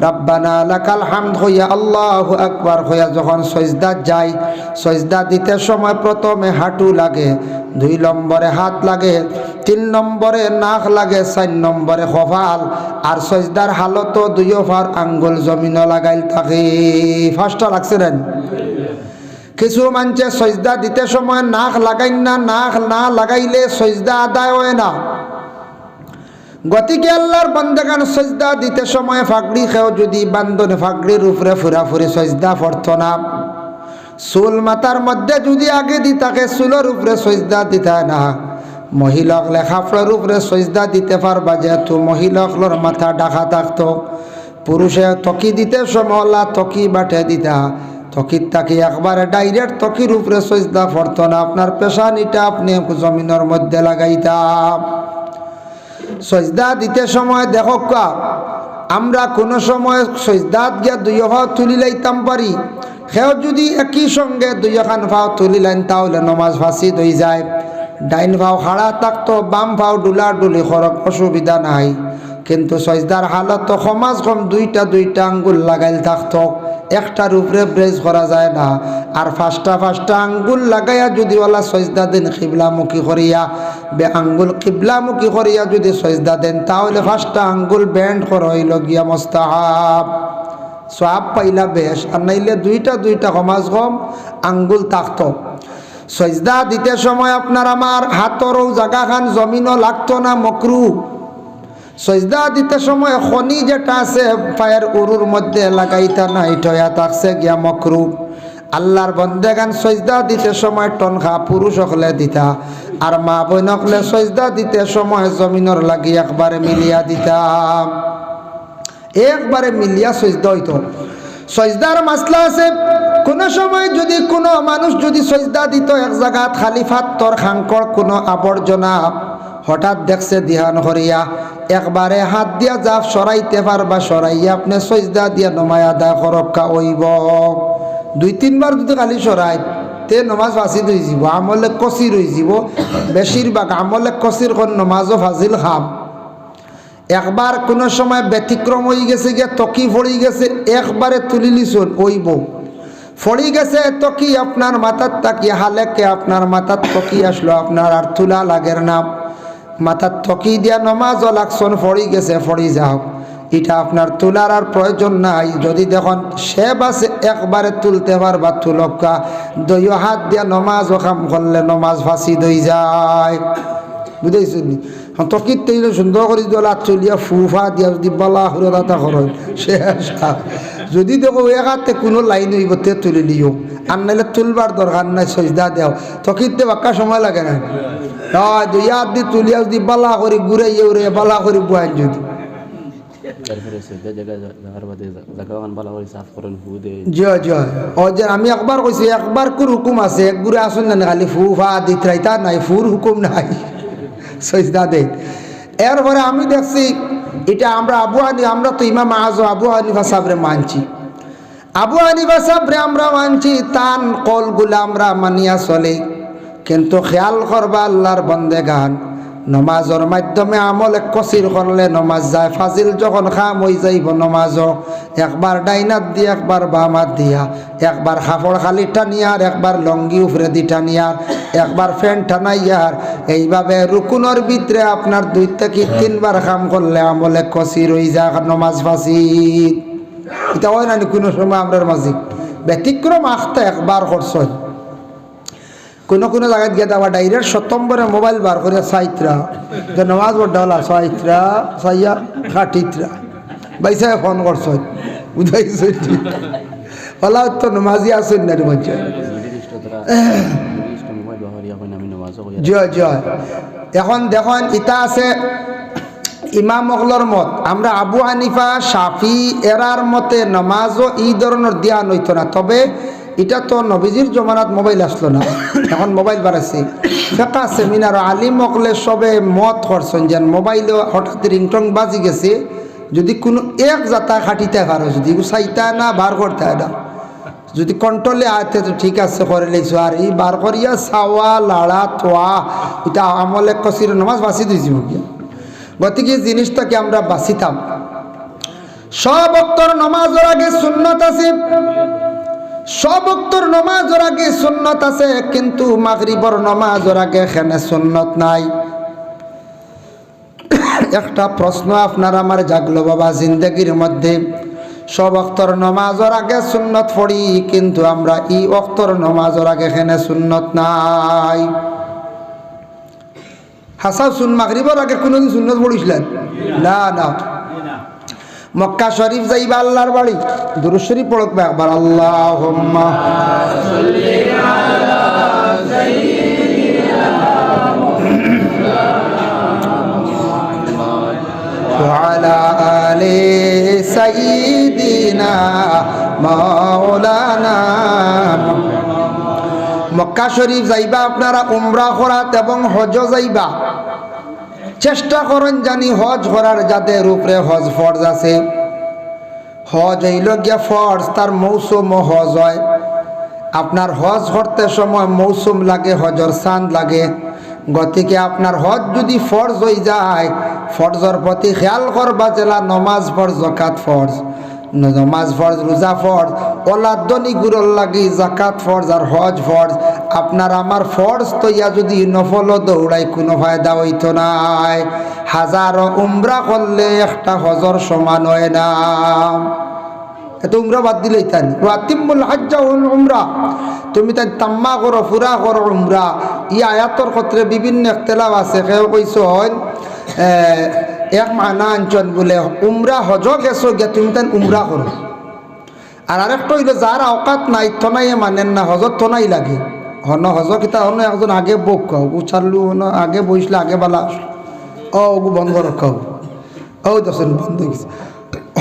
রাব্বানা লাকাল হামদ হইয়া আল্লাহু আকবার হইয়া যখন সজদা যাই, সজদা দিতে সময় প্রথমে হাঁটু লাগে, 2 নম্বরে হাত লাগে, 3 নম্বরে নাক লাগে, 4 নম্বরে কপাল। আর সজদার হালত 2 ফার আঙ্গুল জমিন লাগাইল থাকে। 5টা লাগছে না? কিছু মানুষে সজদা দিতে সময় নাক লাগাই না, নাক না লাগাইলে সজদা আদায় হয় না। গতিকে আল্লাহর বান্দাগান সজদা দিতে সময় ফাগড়ি খেয়েও যদি বান্ধনে ফাগড়ির উপরে ফুরাফুরি সজদা পড়ত না। চুল মাথার মধ্যে যদি আগে দি তাকে চুলের উপরে সজদা দিতে না। মহিলাক লেখাফড়ের উপরে সজদা দিতে পারবা, যেহেতু মহিলাকলোর মাথা ঢাকা থাকতো। পুরুষে তকি দিতে সময় আল্লাহ তকি বাটে দিতা, তকির তাকে একবারে ডাইরেক্ট তকির উপরে সজদা পড়ত না, আপনার পেশানিটা আপনি জমিনের মধ্যে লাগাইতাম। সজদা দিতে সময় দেখো আমরা কোনো সময় সজদাত গিয়া 2 ভাও তুলি লাইতাম পারি। সেও যদি একই সঙ্গে 2 ভাও তুলি লাইন তাহলে নমাজ ফাঁসি হয়ে যায়। ডাইন ভাও খাড়া থাকতো, বাম ভাও ডুলা ডুলি খরক, অসুবিধা নাই। কিন্তু সজদার হালত তো সমাজ কম 2টা আঙ্গুল লাগাইল থাকতো, একটার উপরে ব্রেজ করা যায় না। আর 5টা আঙ্গুল লাগাইয়া যদি ওলা সজদা দেন কিবলামুখী করিয়া, আঙ্গুল কিবলামুখী করিয়া যদি সজদা দেন তাহলে 5টা আঙ্গুল ব্যান্ড করা হইল গিয়া মুস্তাহাব, সওয়াব পাইলা বেশ। আর নাইলে 2টা সমাজ কম আঙ্গুল থাকতো। সজদা দিতে সময় আপনার আমার হাতরও জায়গাখান জমিনও লাগতো না, মাকরুহ। সজদা দিতে সময় খনি যেটা আছে পায়ের উরুর মধ্যে লাগাইতা না, এটা থাকছে গিয়া মাকরুহ। আল্লাহর বন্দেগান সজদা দিতে সময় টনখা পুরুষ হলে দিতা, আর মা বোন হলে সজদা দিতে সময় জমিনের লাগি একবারে মিলিয়া দিতা, একবারে মিলিয়া সজদা হইতো। সজদার মাসলা আছে, কোন সময় যদি কোনো মানুষ যদি সজদা দিত এক জায়গাত খালি ফাত্তর খাঙ্কর কোনো আবর্জনা হঠাৎ দেখছে ধ্যান করিয়া একবারে হাত দিয়া জাফ সরাইতে পারবা, সরাইয়া আপনি সজদা দিয়া নমায় আদা খরক্কা হইব। 2-3 বার যদি খালি সরাই তে নমাজ ফাঁসি হয়ে যাব, আমলে কচির হয়ে যাব। বেশিরভাগ আমলে কচির কোন নমাজও ফাজিল খাম। একবার কোনো সময় ব্যতিক্রম হয়ে গেছে গিয়ে তকি ফড়ি গেছে, একবারে তুলি লিছুন ওইব ফড়ি গেছে তকি আপনার মাথার তাকিয়ে হালেকে আপনার মাথার তকি আসলো, আপনার আর তুলা লাগের না। মাথার তকি দিয়া নমাজও লাগছন, ফড়ি গেছে ফড়ি যাও, এটা আপনার তোলার আর প্রয়োজন নাই। যদি দেখুন সে বাসে একবারে তুলতে পারবা তুলকা, 2 হাত দিয়া নমাজও কাম করলে নমাজ ফাঁসি হয়ে যায়। বুঝাইছো নি তকিত তৈলে সুন্দর করে দোলা চলিয়া ফুফা দিয়া যদি বালা হুরতা করেন শেষ যদি দেখো একাতে কোনো লাইন হইব তে তুলে নিও আর নাইলে তুলবার দরকার নাই সজদা দেও তকিতে বাক্কা সময় লাগে না দুই হাত দিয়ে তুলিয়া যদি বালা করে ঘুরে উড়ে বালা করে বুয়াই যদি আমি একবার কইছি একবার কোন হুকুম আছে এক গুড়ে আসুন না খালি ফুফা দিত্রাইতা নাই ফুর হুকুম নাই সজদা দে এরপরে আমি দেখছি এটা আমরা তো ইমাম আজম আবু হানিফা সাহেবরে মানছি আবু হানিফা সাহেবরে আমরা মানছি তান কলগুলা আমরা মানিয়া চলে কিন্তু খেয়াল করবা আল্লাহর বন্দেগান নমাজের মাধ্যমে আমল এক কসির করলে নমাজ যায় ফাজিল যখন খাম হয়ে যাইব নমাজও একবার ডাইনাত দিয়া একবার বামাত দিয়া একবার কাপড় খালি টানিয়ার একবার লঙ্গি উপরে দি টানিয়ার একবার ফ্যান টানাইয়ার এইভাবে রুকুনের ভিতরে আপনার 2 থেকে 3 বার কাম করলে আমল এক কসির হয়ে যায় নমাজ ফাসিদ এটা হয় না কোনো সময় আমরার মাঝে ব্যতিক্রম আখতা একবার করছে কোনো জায়গায় গিয়ে দেওয়া ডাইরেক্ট সপ্তম্বরে মোবাইল বার করে সাইত্রা যে নমাজ বড্ডাওয়ালা সাইত্রা সাইয়া খাটিত্রা বাইসায় ফোন করছ বুঝাইছ ওলা তো নমাজি আসেন না বলছে জয় জয় এখন দেখুন ইটা আছে ইমাম মহলর মত আমরা আবু হানিফা শাফি এরার মতে নমাজও এই ধরনের দিয়া নইতো না তবে এটা তো নবীজির জমানাত মোবাইল আসলো না এখন মোবাইল বাড়াইছে ফেকা সেমিনার আলিম মকলে সবে মত করছেন যেন মোবাইলে হঠাৎ রিংটং বাজি গেছে যদি কোনো এক যাতা খাটিতে পারো যদি চাইতা না বার করতে না যদি কন্ট্রোলে আয়তে তো ঠিক আছে করে লেছো আর এই বার করিয়া চাওয়া লাড়া তোয়া এটা আমলে কসির নমাজ বাঁচি দিয়েছি গতিকে জিনিসটাকে আমরা বাঁচিতাম সব বক্তর নমাজের আগে সুন্নত আছে সব বক্তর নমাজের আগে সুন্নত আছে কিন্তু মাগরিবর নমাজের আগে এখানে সুন্নত নাই একটা প্রশ্ন আপনার আমার জাগলো বাবা জিন্দগির মধ্যে সব ওয়াক্তর নামাজের আগে সুন্নত পড়ি কিন্তু আমরা এই ওয়াক্তর নামাজের আগে এখানে সুন্নত নাই হাসাব সুন মাগরিবের আগে কোনদিন সুন্নত পড়িছিলেন না না মক্কা শরীফ যাইবা আল্লাহর বাড়ি দুরূদ শরীফ পড়বা একবার আল্লাহুম্মা সাল্লি আলা সাইয়্যিদিনা وعلى آل سيدنا مولانا মক্কা শরীফ যাইবা আপনারা উমরা করাত এবং হজ যাইবা চেষ্টা করেন জানি হজ করার যাদের উপরে হজ ফরজ আছে হজ হইল গিয়া ফরজ তার মৌসুম হজ হয় আপনার হজ করতে সময় মৌসুম লাগে হজর চাঁদ লাগে গতিকে আপনার হজ যদি ফরজ হয়ে যায় ফরজর প্রতি খেয়াল করবা জেলা নমাজ ফরজ জাকাত ফরজ নমাজ ফরজ রোজা ফরজ ওলাদনি গুরল লাগি জাকাত ফরজ আর হজ ফরজ আপনার আমার ফরজ তো ইয়া যদি নফল দৌড়াই কোনো ফায়দা হইতো নাই হাজারো উমরা করলে একটা হজর সমান হয় না এত উমরা বাদ দিলেই তানি ওয়াতিমুল হজ্জা ওয়াল উমরা তুমি তাই তাম্মা করো পুরা করো উমরা ই আয়াতর ক্ষেত্রে বিভিন্ন ইখতিলাফ আছে কেউ কইছেন এক মানা আনছন বলে উমরা হজ গেছো গিয়া তুমি তাই উমরা করো আর আরেকটা হইলো যার আওকাত নাই থনাই মানেন না হজত থনাই লাগে হন হজ কিতা হন একজন আগে বক কাউ চালু হন আগে বইসলে আগে বালা ও বন্ধ রক্ষাও ও দর্শন বন্ধ গেছে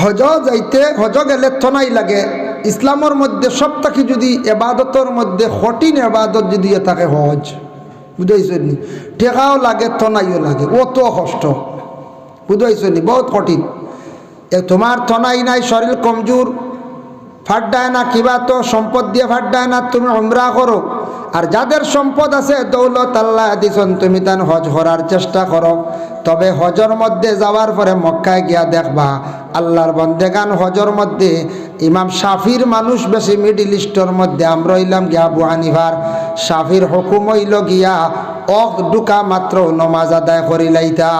হজ যাইতে হজ গেলে থনাই লাগে ইসলামের মধ্যে সব থেকে যদি এবাদতের মধ্যে কঠিন এবাদত যদি থাকে হজ বুঝাইছনি টেকাও লাগে থনাইও লাগে অত কষ্ট বুঝাইছনি বহুত কঠিন তোমার থনাই নাই শরীর কমজোর ফাড্ডায় না কিবা তো সম্পদ দিয়ে ফাড্ডায় না তুমি উমরা করো আর যাদের সম্পদ আছে দৌলত আল্লাহ দিছেন তুমি তান হজ করার চেষ্টা করো তবে হজর মধ্যে যাওয়ার পরে মক্কায় গিয়া দেখবা আল্লাহর বন্দেগান হজর মধ্যে ইমাম শাফির মানুষ বেশি মিডিল ইস্টের মধ্যে আমরা হইলাম গিয়া আবু হানিফার শাফির হুকুম হইল গিয়া অক ঢুকা মাত্র নমাজ আদায় করিলাইতা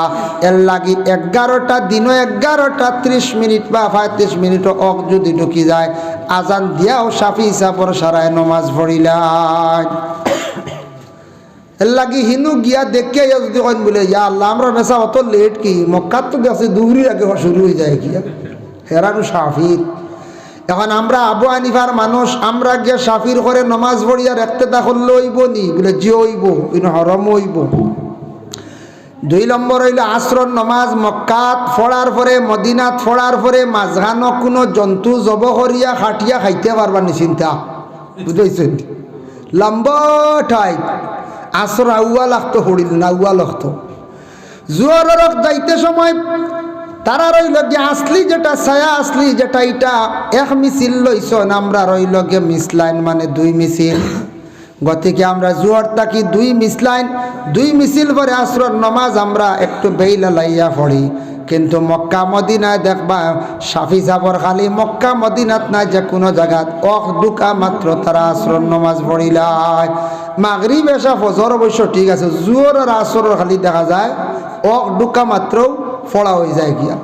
এর লাগি 11টা দিনও 11টা 30 মিনিট বা 35 মিনিট অক যদি ঢুকি যায় আজান দিয়াও শাফি হিসাবর সারায় নমাজ পড়িলাই এর লাগি হিনু গিয়া দেখে যদি কইন বলে ইয়া আল্লাহ আমরা মেসা অত লেট কি মক্কার তো গেছে দুপুরের আগে শুরু হয়ে যায় কি হেরানু শাফির। এখন আমরা আবু হানিফার মানুষ, আমরা গিয়া শাফির করে নমাজ পড়িয়া রাখতে দাখল লইব নি বলে জি হইব কিন্তু হরম হইব। 2 নম্বর হইল আসরর নমাজ মক্কাত পড়ার পরে মদিনাত পড়ার পরে মাঝখানো কোনো জন্তু জব করিয়া খাটিয়া খাইতে পারবার নি চিন্তা বুঝাইছেন। লম্বা ঠাই আসর আউয়া লাগতো হরিল না আউয়া লাগতো। জোয়ারক যাইতে সময় তারা রইল গিয়ে আসলি যেটা ছায়া আসলি যেটা এটা এক মিছিল লইছন, আমরা রইল গিয়ে মিসলাইন মানে 2 মিছিল। গতিকে আমরা জোয়ার থাকি 2 মিসলাইন 2 মিছিল পরে আসরর নমাজ আমরা একটু বেইলা লাইয়া পড়ি। কিন্তু মক্কা মদিনায় দেখবা শাফি সাবর খালি মক্কা মদিনাত নাই যে কোনো জায়গাত দুকা মাত্র তারা আসরর নমাজ পড়িলায়। মাগরিব এসা ফজর অবশ্য ঠিক আছে, জোর আর আসরর খালি দেখা যায় দুকা মাত্র ফড়া হয়ে যায় গিয়া।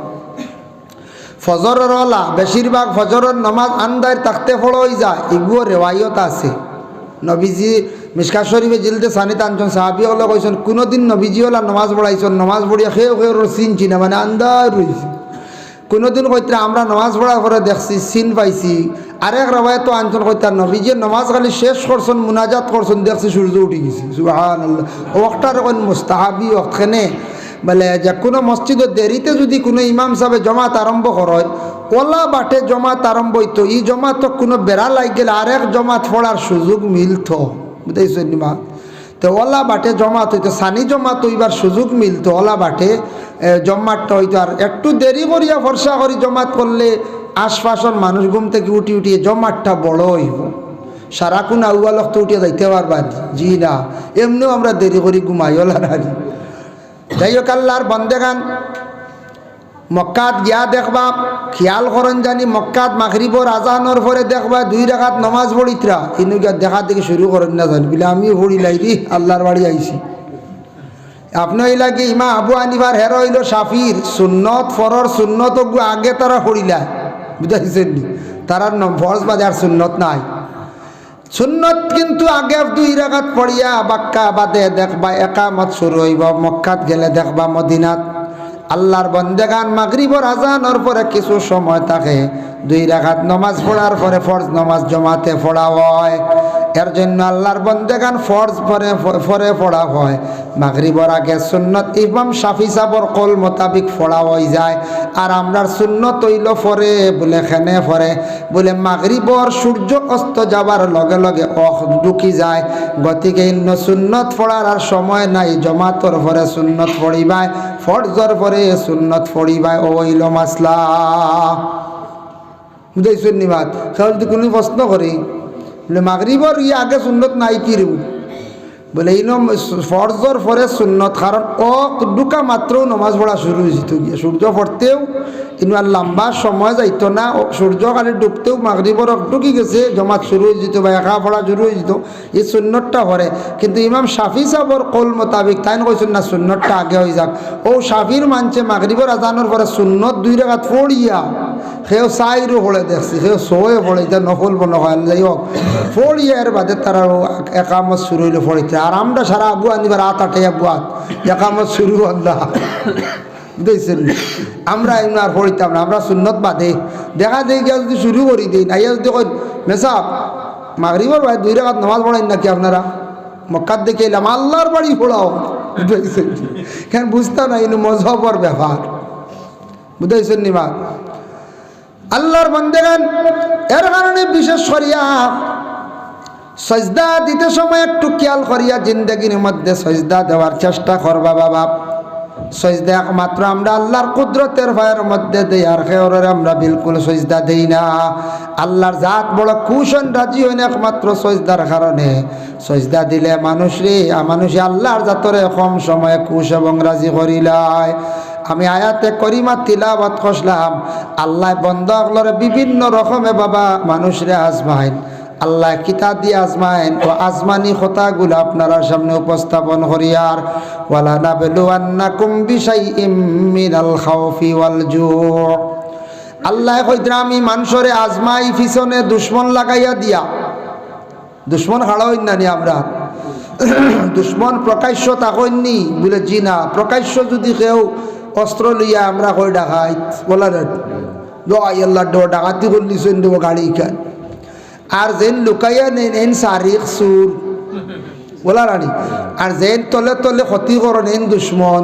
ফজরের ওলা বেশিরভাগ ফজরের নমাজ আন্দায় থাকতে ফড়া হয়ে যায়, এগুলো রেওয়ায়ত আছে। নবীজি মিশকাত শরীফে জিলতে সানি টানছেন সাহাবি হলে কইছেন কোনোদিন নবীজি ওলা নমাজ পড়াইছেন, নমাজ পড়িয়া খেয়ে চিনছি না মানে আন্দার রয়েছে। কোনোদিন কইতে আমরা নমাজ পড়ার পরে দেখছি চিন পাইছি। আরেক রেওয়ায়ত আনছেন কইতে নবীজি নমাজ খালি শেষ করছেন মুনাজাত করছেন দেখছি সূর্য উঠে গেছে সুবহানাল্লাহ। ওয়াক্তটার কোন মুস্তাহাবি ওয়াক্তখানে বলে যে কোনো মসজিদের দেরিতে যদি কোনো ইমাম সাহেব জমাত আরম্ভ করে ওলা বাটে জমাত আরম্ভ হইতো, এই জমাত কোনো বেড়া লাগ গেলে আরেক জমাত পড়ার সুযোগ মিলত বুঝতেছেন মা। তো ওলা বাটে জমাত হইতো, সানি জমাত হইবার সুযোগ মিলত, ওলা বাটে জমাতটা হইতো। আর একটু দেরি করিয়া ভরসা করি জমাত করলে আশপাশের মানুষ ঘুম থেকে উঠিয়ে জমাতটা বড় হইব, সারাক্ষণ আউয়া লক্ষ উঠিয়ে যাইতে পারবা জি না, এমনিও আমরা দেরি করি ঘুমাই ওলা রানি। যাই হোক আল্লাহর বন্দেগান মক্কাত গিয়া দেখবা খেয়াল করেন জানি মক্কাত মাগরিবর আজানোর পরে দেখবা 2 রাকাত নমাজ পড়িতরা ইনু গিয়া দেখা দেখি শুরু করেন না জানি বলে আমিও পড়ি লাইরি আল্লাহর বাড়ি আইছি। আপনি এই লাগে ইমা আবু হানিফার হের হইল শাফির সুন্নত ফরর সুন্নত আগে তারা পড়িলায় বুঝাইছেন নি, তারা ফরজ বাদে আর সুন্নত নাই। সুন্নত কিন্তু আগে 2 রাকাত পড়িয়া বাক্কা বাদে দেখবা একামত শুরু হইব। মক্কাত গেলে দেখবা মদিনাত আল্লাহর বন্দেগান মাগরিবর আজানোর পরে কিছু সময় থাকে 2 রাকাত নমাজ পড়ার পরে ফরজ নমাজ জমাতে পড়া হয়। এর জন্য আল্লাহর বন্দেগান ফরজ পরে পড়া হয়, মাগরিবর আগে সুন্নত ইমাম শাফি সাবর কল মোতাবিক পড়া হয়ে যায়। আর আমরার সুন্নত হইল পরে বলে খেনে পরে বলে মাগরিবর সূর্য অস্ত যাবার লগে লগে ঢুকি যায়। গতিকে ইন্ন সুন্নত পড়ার আর সময় নাই, জমাতর পরে সুন্নত পড়িবায় ফরজর পরে সুন্নত পড়িবায় ও হইল মাসলা বুঝাইছেন নি বাত। সে যদি কোনো প্রশ্ন করি বলে মাগরিবর আগে সুন্নত নাই কি রে বলে এই ফরজর পরে সুন্নত, কারণ ডুকা মাত্র নমাজ পড়া শুরু হয়েছিল গিয়ে সূর্য পড়তেও কিন্তু আর লম্বা সময় যাইতো না, সূর্য খালি ডুবতেও মাগরিবর ঢুকি গেছে জমাত শুরু হয়ে যেত বা একা পড়া শুরু হয়ে যেত, এই সুন্নতটা পরে। কিন্তু ইমাম শাফি সাহর কল মোতাবিক তাই কইছেন না সুন্নতটা আগে হয়ে যাক। ও শাফির মানছে মাগরিবর আজানোর পরে সুন্নত 2 রাকাত পড়িয়া সেও চাইরও পড়ে দেখছি, সেও শোয়ে পড়ে এটা নফল হয় যাই হোক পড়িয়া এর বাদে তারা একামত শুরু হইলে পড়িতে। আর আমরা সারা আবু হানিফার 8 বুয়াত একামত শুরু আল্লাহ বুঝেছেন। আমরা এমন আর পড়িতাম না, আমরা সুন্নত বাদে দেখা দেই গিয়া যদি শুরু করি দিই আইয়া যদি কই মেসাব মাগরিবর ভাই 2 রাকাত নামাজ পড়েন নাকি আপনারা, মক্কার দিকে এলাম আল্লাহর বাড়ি পড়াও বুঝেছেন। কেন বুঝতাম না ইনু মজহবর ব্যাপার বুঝেছেন নি মা আল্লাহর বান্দাগান। এর কারণে বিশেষ করিয়া সজদা দিতে সময় একটু খেয়াল করিয়া জিন্দগির মধ্যে সজদা দেওয়ার চেষ্টা করবা বাবা। সজদা একমাত্র আমরা আল্লাহর কুদরতের ভয়ের মধ্যে দেই, আর খেয়রের আমরা বিলকুল সজদা দেই না। আল্লাহর জাত বড় কুশন রাজি হইন একমাত্র সজদার কারণে। সজদা দিলে মানুষে আল্লাহর জাতরে কম সময়ে কুশ এবং রাজি করিলায়। আমি আয়াতে করিমা তিলাওয়াত করলাম, আল্লাহ বন্দাগুলোর বিভিন্ন রকমে বাবা মানুষরে আজমাইন, আল্লাহ কিতাব দিয়ে আজমাইন ও আজমানি কথাগুলো আপনারা সামনে উপস্থাপন করিয়ার ওয়ালা নাবলুয়ান্নাকুম বিশাইইম মিনাল খাউফি ওয়াল জু। আল্লাহ কইরা আমি মানুষরে আজমাই পিছনে দুশ্মন লাগাইয়া দিয়া, দুশ্মন হাড়া হইন না নি আমরা দুশ্মন প্রকাশ্য তাকইনি বলে জি না, প্রকাশ্য যদি কেউ অস্ত্র লইয়া আমরা কই ডাকাই বলা আল্লাহ ডাকাতি করলিছেন দেবো গাড়ি খান, আর যেন লুকাইয়া নেন এন সারিক সুর বলা রানি, আর যেন তলে তলে ক্ষতি করেন এন দুশ্মন।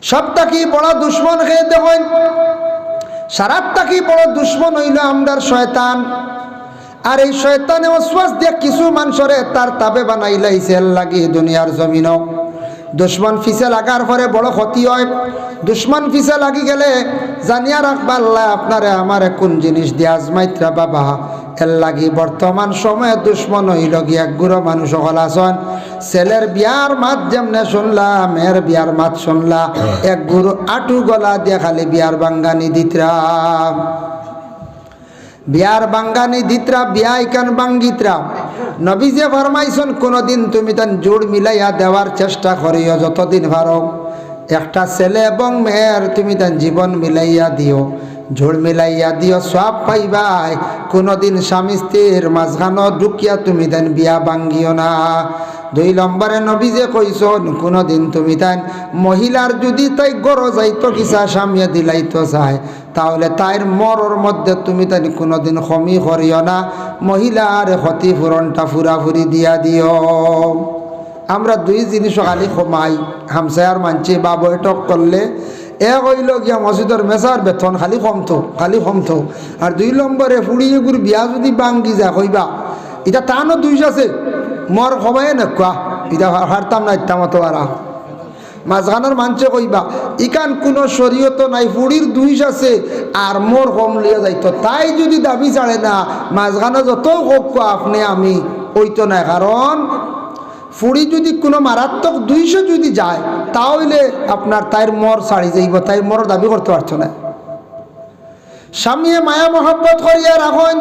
সব থাকি বড় দুশ্মন খেয়ে দেখেন, সারাত থাকি বড় দুশ্মন হইল আমরার শয়তান। আর এই শয়তানে ওয়াসওয়াস দিয়ে কিছু মানুষরে তার তাবে বানাই লাইছে লাগি দুনিয়ার জমিন। দুশ্মন ফিসে লাগার পরে বড় ক্ষতি হয়। দুশ্মন ফিসে লাগি গেলে জানিয়া রাখবা আল্লাহ আপনারে আমারে কোন জিনিস দিয়ে আজমাইত্রা বাবা। এর লাগি বর্তমান সময়ে দুশ্মন হইল গিয়া গুরু মানুষ সকল আসন। ছেলের বিয়ার মাত যেমনে শুনলা, মেয়ের বিয়ার মাত শুনলা, এক গুরু আটু গলা দিয়ে খালি বিয়ার বাঙ্গানি দিতরা, বিয়ার বাঙ্গানি দিতরা, বিয়া ইকান বাঙ্গিতরা। নবী যে ফরমাইছেন কোনদিন তুমি তান জোড় মিলাইয়া দেওয়ার চেষ্টা করিও যতদিন পারো। একটা ছেলে এবং মেয়ের তুমি তান জীবন মিলাইয়া দিও, জোড় মিলাইয়া দিও, সব পাইবাই। কোনদিন স্বামী স্ত্রীর মাঝখানো ঢুকিয়া তুমি তান বিয়া বাঙ্গিও না। 2 নম্বরে নবী যে কইসন কোনদিন তুমি তাই মহিলার যদি তাই গড় যাইতো কিসা স্বামী দিলাইতো চায়, তাহলে তাইর মরর মধ্যে তুমি তাই কোনদিন কমি করিও না। মহিলার ক্ষতিপূরণটা ফুরাফুরি দিয়া দিও। আমরা 2 জিনিস খালি কমাই, হামসায়ার মানছে বা বৈঠক করলে এক হইল গিয়া মসজিদের মেসার বেতন খালি কমতো। আর 2 নম্বরে ফুড়িয়ে গুড় বিয়া যদি বাঙ্গি যা কইবা এটা তানো 2 আছে, মর সবাই নেকুয়া এটা হারতাম না ইত্যামতো আরা মাঝখানোর মানছে কইবা ইকান কোনো শরীয়ত নাই, ফুড়ির 2 আছে আর মোর কম লিয়ে যাইতো। তাই যদি দাবি ছাড়ে না মাঝখানো যত হোক আপনি আমি ওইতো না, কারণ ফুড়ি যদি কোনো মারাত্মক 200 যদি যায় তাহলে আপনার তাইর মর ছাড়ি যাইব, তাইর মর দাবি করতে পারছো না। স্বামী মায়া মহব্বত করিয়া রাখেন,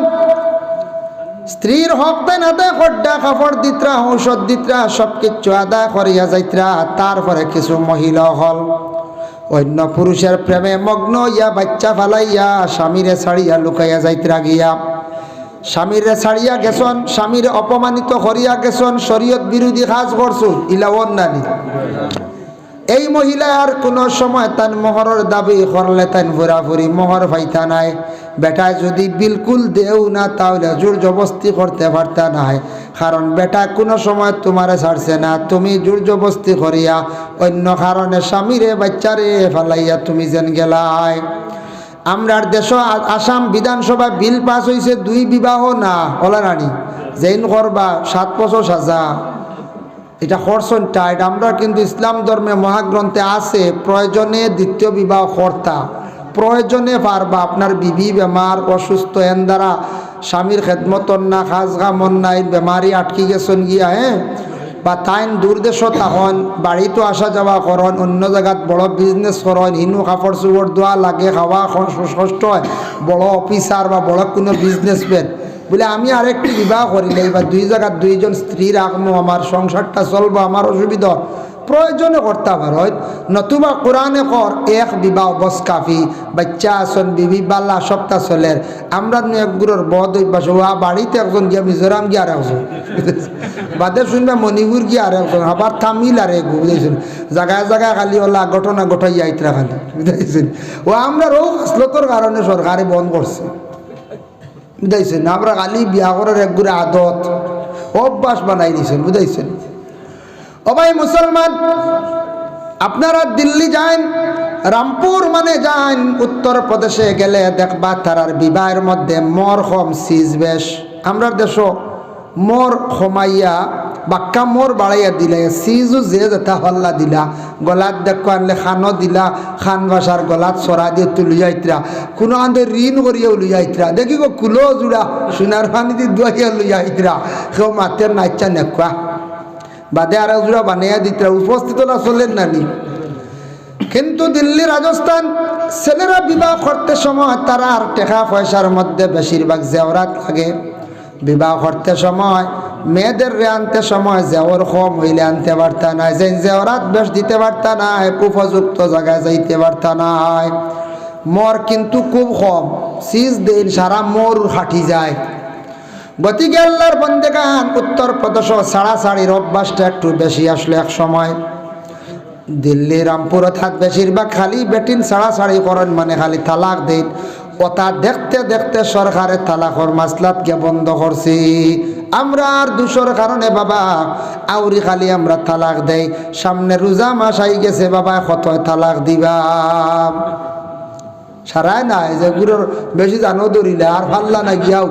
স্ত্রীর হক দেন আদায় খড্ডা কাপড় দিত্রা, ঔষধ দিত্রা, সব কিছু আদায় করিয়া যাইত্রা। তারপরে কিছু মহিলা হল অন্য পুরুষের প্রেমে মগ্ন ইয়া বাচ্চা ফালাইয়া স্বামীরে ছাড়িয়া লুকাইয়া যাইত্রা গিয়া, স্বামীরে ছাড়িয়া গেছন, স্বামীর অপমানিত করিয়া গেছন, শরীয়ত বিরোধী কাজ করছুন, ইলাওন নানি। এই মহিলা আর কোনো সময় তান মোহরের দাবি করলে তান ফুরাফুরি মোহর পাইতা নাই। বেটায় যদি বিলকুল দেও না তাহলে জোর জবস্তি করতে পারতা নাই, কারণ বেটা কোনো সময় তোমারে ছাড়ছে না। তুমি জোর জবস্তি করিয়া অন্য কারণে স্বামীরে বাচ্চারে ফালাইয়া তুমি যেন গেলাই। আমরার দেশ আসাম বিধানসভা বিল পাস হয়েছে 2 বিবাহ না হলা রানী যেন করবা 7 বছর সাজা, এটা করছেন টাইট। আমরা কিন্তু ইসলাম ধর্মে মহাগ্রন্থে আছে প্রয়োজনে 2য় বিবাহ কর্তা, প্রয়োজনে পারবা। আপনার বিবি বেমার অসুস্থ এন দ্বারা স্বামীর খেদমতন না, খাজ কামন নাই, বেমারি আটকি গেছেন গিয়া বা তাইন দূরদেশ তখন বাড়িতে আসা যাওয়া করন, অন্য জায়গাত বড় বিজনেস করন, হিনু কাপড় চোপড় দোয়া লাগে, খাওয়া কষ্ট হয়, বড় অফিসার বা বড় কোনো বিজনেসম্যান বলে আমি আরেকটি বিবাহ করিলে বা 2 জায়গার 2 জন স্ত্রী রাখবো, আমার সংসারটা চলবো, আমার অসুবিধা প্রয়োজনে করতে পারো। নতুবা কোরআনে কর 1 বিবাহ বস কাফি, বাচ্চা আসন বিবি বাল্লা সপ্তাহ চলের। আমরা এক গুরুর বদ অভ্যাস বাড়িতে একজন গিয়া মিজোরাম গিয়ে আর একজন বাদে শুনবে মণিপুর গিয়ে আর একজন, আবার তামিল আর এক বুঝেছেন, জায়গায় জায়গায় খালি ওলা ঘটনা ঘটাই যাইতরা খালি বুঝাইছেন। আমরা রোগ আসলতর কারণে সরকারে বন্ধ করছে বুঝাইছেন। আমরা খালি বিয়া করার এক গুড়ে আদত অভ্যাস বানাই দিয়েছেন বুঝাইছেন। ও ভাই মুসলমান, আপনারা দিল্লি যান, রামপুর মানে যান, উত্তরপ্রদেশে গেলে দেখবা তারার বিবাহের মধ্যে মর কম সিজ বেশ। আমরা দেশ মর কমাইয়া বাক্কা মোর বাড়াইয়া দিলা, সিজু যে যেটা হল্লা দিলা, গলাত দেখো আনলে খানো দিলা, খান বাসার গলাত চড়া দিয়ে তুলি যাইতরা, কোনো আনতে ঋণ করিয়া লুই যাইতরা, দেখি গো কুলো জুড়া সোনার পানি দিয়ে দুয়াইয়া লুই যাইতরা, কেউ মাতের নাচা নেকুয়া বাদে আর জোড়া বানাইয়া দিতরা, উপস্থিত না চলেন নানি। কিন্তু দিল্লি রাজস্থান ছেলেরা বিবাহ করতে সময় তারা আর টাকা পয়সার মধ্যে বেশিরভাগ জেওরাত লাগে। বিবাহ করতে সময় মেয়েদের আনতে সময় জেওর কম হইলে আনতে পারতা নাই, যে জেওরাত বেশ দিতে পারতা নাই, উপযুক্ত জায়গায় যাইতে পারতা নাই। মর কিন্তু খুব কম, সিজ দিন সারা মোর হাঁটি যায়। গতিকে আল্লাহর বন্দেগান উত্তরপ্রদেশ ছাড়াছাড়ির অভ্যাসটা একটু বেশি আসলে এক সময় দিল্লি রামপুরে থাক বেশিরভাগ খালি বেটিন ছাড়াছাড়ি করেন, মানে খালি তালাক দেন। ওটা দেখতে দেখতে সরকারের তালাকর মাসলাতকে বন্ধ করছি। আমরা আর দূষর কারণে বাবা আউরি খালি আমরা তালাক দেই। সামনে রোজা মাস আই গেছে বাবা, কত তালাক দিবা সারাই নাই যে গুড়োর বেশি জানো দৌড়িলে আর ফাল্লা না গিয়াও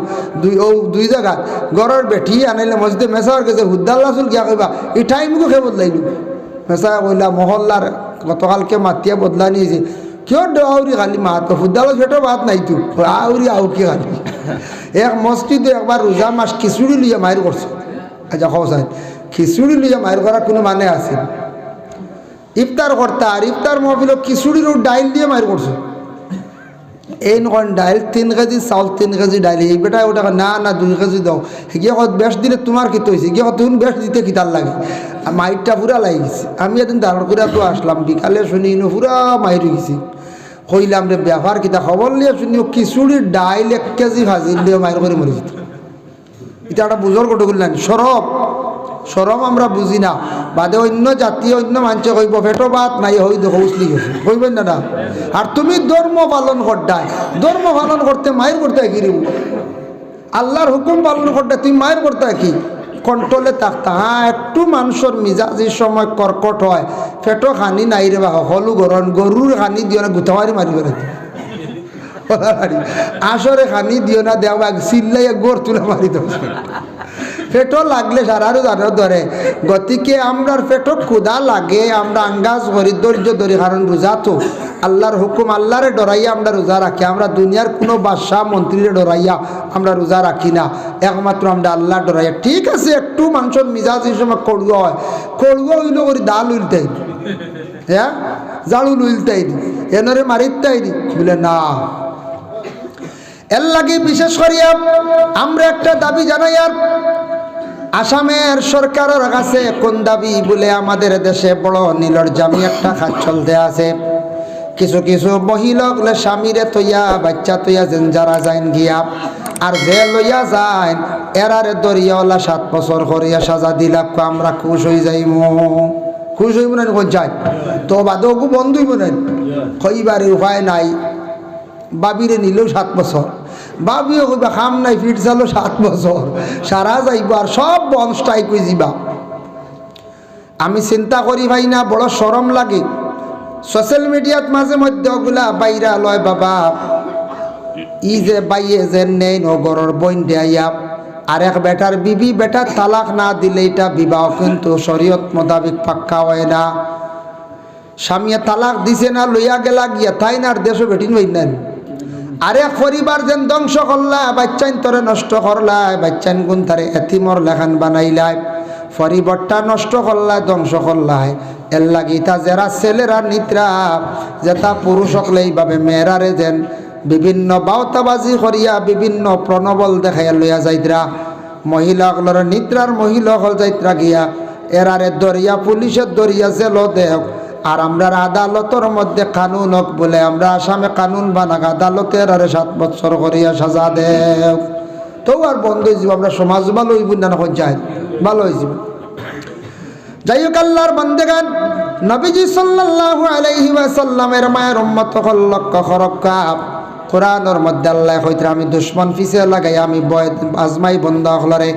দুই জায়গা গড়ের বেঠি আনাইলে মসজিদে মেসার গেছে হুদ্দাল্লা চুল গিয়া কইবা এই টাইমকে খেয়ে বদলাইলু। মেসা কইলা মহল্লার গতকালকে মাতিয়া বদলা নিয়েছে, কেউ আউরি খালি মাত হুদ্দালো ছোটো ভাত নাই তো আউরি আউকি খালি। এক মসজিদে একবার রোজা মাস খিচুড়ি লিয়ে মায়ের করছে। আচ্ছা খোঁজাই খিচুড়ি লিয়ে মায়ের করার কোনো মানে আছে? ইফতার করতে আর ইফতার মহফিল খিচুড়ির ডাইল দিয়ে মায়ের করছে। এই নকন ডাইল 3 কেজি চাউল 3 কেজি ডাইল, এই বেটা ওটা না না 2 কেজি দাও। গিয়ে কত বেশ দিলে তোমার কী হয়েছে? গিয়ে কত বেশ দিতে কিতার লাগে। মাইরটা পুরা লাগি গেছে। আমি একদিন দাঁড় করে তো আসলাম, বিকালে শুনি পুরা মাইর গেছি। কইলাম রে ব্যাপার কিতা খবর লিয়ে শুনি খিচুড়ির ডাইল 1 কেজি ভাজি দিয়ে মাইর করে মরে যেত। এটা একটা বুঝর কত করলেন সরব সরম আমরা বুঝি না। বাদে অন্য জাতীয় অন্য মানুষে কইব ফেটো ভাত নাই হই দেখো উসলি গেছে কইবেন না না। আর তুমি ধর্ম পালন করতাই, ধর্ম পালন করতে মায়ের করতে কি রে? আল্লাহর হুকুম পালন করতে তুমি মায়ের করতে কি? কন্ট্রোলে থাকতা। হ্যাঁ একটু মানুষের মিজাজির সময় কর্কট হয়, ফেটো খানি নাই রে বা হলু গরণ গরুর খানি দিও না গুথামারি মারি বেড়ে আসরে খানি দিও না দেওয়া চিল্লাইয়া গোড় তুলে মারি দেব। পেটো লাগলে সারারও জানো ধরে। গতিকে আমরার পেটো ক্ষুধা লাগে, আমরা আঙ্গাজ করি ধৈর্য ধরি, কারণ রোজা তো আল্লাহর হুকুম আল্লাহরে ডরাইয়া আমরা রোজা রাখি। আমরা দুনিয়ার কোনো বাদশাহ মন্ত্রীরে ডরাইয়া আমরা রোজা রাখি না, একমাত্র আমরা আল্লাহ ডরাইয়া। ঠিক আছে একটু মানুষের মিজাজ এই সময় কড়ুয়া হয়, কড়ুয়া হইল করি দাল উইলতাই দি, হ্যাঁ জাড়ু উইলতাই দি, এনরে মারিতাই দি বলে না। এর লাগে বিশেষ করিয়া আমরা একটা দাবি জানাই। আর আসামের সরকারের কাছে কোন দাবি বলে আমাদের দেশে বড় নির্লজ্জামি একটা কাজ চলতে আছে। কিছু কিছু মহিলা বলে স্বামীরে তৈয়া বাচ্চা তৈয়া যেন যারা যাইন গিয়া আর যে লইয়া যায় এরারে দরিয়াওয়ালা 7 বছর করিয়া সাজা দিলাম, আমরা খুশ হয়ে যাইব। খুশ হইব না কোন যায় তো বাদকু বন্ধ হইব না, কইবারে উপায় নাই। বাবিরে নিলেও 7 বছর, বাবিও কইবা খাম নাই ফিট চালো 7 বছর সারা যাইব আর সব বনস্টাই কই যাবা। আমি চিন্তা করি ভাই না, বড় শরম লাগে। সোশ্যাল মিডিয়াত মাঝে মধ্যে ওগুলা বাইরা লয় বাবা, ই যে বাইয়ে যে নেই নগরের বইন দেয়া আর এক বেটার বিবি বেটার তালাক না দিলে এটা বিবাহ কিন্তু শরীয়ত মোতাবিক পাক্কা হয় না। স্বামীয়ে তালাক দিছে না লইয়া গেলা গিয়া তাই না আর দেশও বেটিন হই নেন। আরে পরিবার যেন ধ্বংস করলা, বাচ্চাইন তোরে নষ্ট করলাই, বাচ্চাইন গুণ তারে এতিমর লেখান বানাইলাই, পরিবারটা নষ্ট করলাই ধ্বংস করলাই। এর লাগি তা যারা ছেলেরা নিদ্রা যেটা পুরুষ হকলে এইভাবে মেয়েরারে যেন বিভিন্ন বাউতাবাজি করিয়া বিভিন্ন প্রণবল দেখাইয়া লইয়া যাইতরা, মহিলাগুলোর নিদ্রার মহিলা হল যাইতরা গিয়া এরারে দরিয়া পুলিশের দরিয়া জেল দেখ। আর আমরা আদালতের মধ্যে কানুন হোক বলে আমরা আসামে কানুন বানাক আদালতের আরে 7 বছর করিয়া সাজা দেও তো আর বন্ধ হয়ে যাব। আমরা সমাজ ভালো হইব না যায় ভালো হয়ে যাব। যাই হোক আল্লাহর বান্দেগান নবীজি সাল্লাল্লাহু আলাইহি ওয়াসাল্লামের মায়ের উম্মত হল লক্ষ খরক্কা কোরআনের মধ্যে আল্লাহ কইতে আমি দুশমন পিছে লাগাই আমি বয় আজমাই বন্ধ হলরে,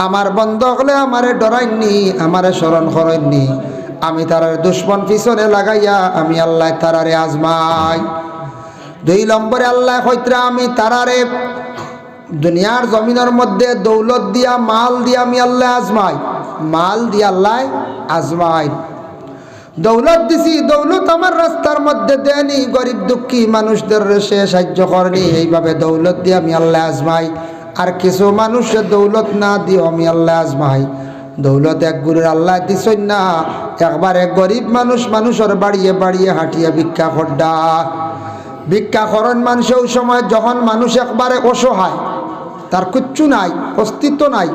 আমার বন্ধ হলে আমারে ডরাইনি, আমারে স্মরণ করেননি, আমি তারারে দুশ্মন পিছনে লাগাইয়া আমি আল্লাহ তারারে আজমাই। 2 নম্বরে আল্লাহ কইতরা আমি তারারে দুনিয়ার জমিনের মধ্যে দৌলত দিয়া মাল দিয়া আমি আল্লাহ আজমাই, মাল দিয়া আল্লাহ আজমাই। দৌলত দিছি, দৌলত আমার রাস্তার মধ্যে দেনি, গরিব দুঃখী মানুষদের সে সাহায্য করেনি, এইভাবে দৌলত দিয়ে আমি আল্লাহ আজমাই। আর কিছু মানুষের দৌলত না দিও আমি আল্লাহ আজমাই। দৌলত এক গুরুর আল্লাহ দিছই না, একবার এক গরিব মানুষ মানুষের বাড়িয়ে বাড়িয়ে হাঁটিয়ে ভিক্ষা খড্ডা ভিক্ষা করেন মানুষ। ওই সময় যখন মানুষ একবারে অসহায়, তার কিচ্ছু নাই, অস্তিত্ব নাই।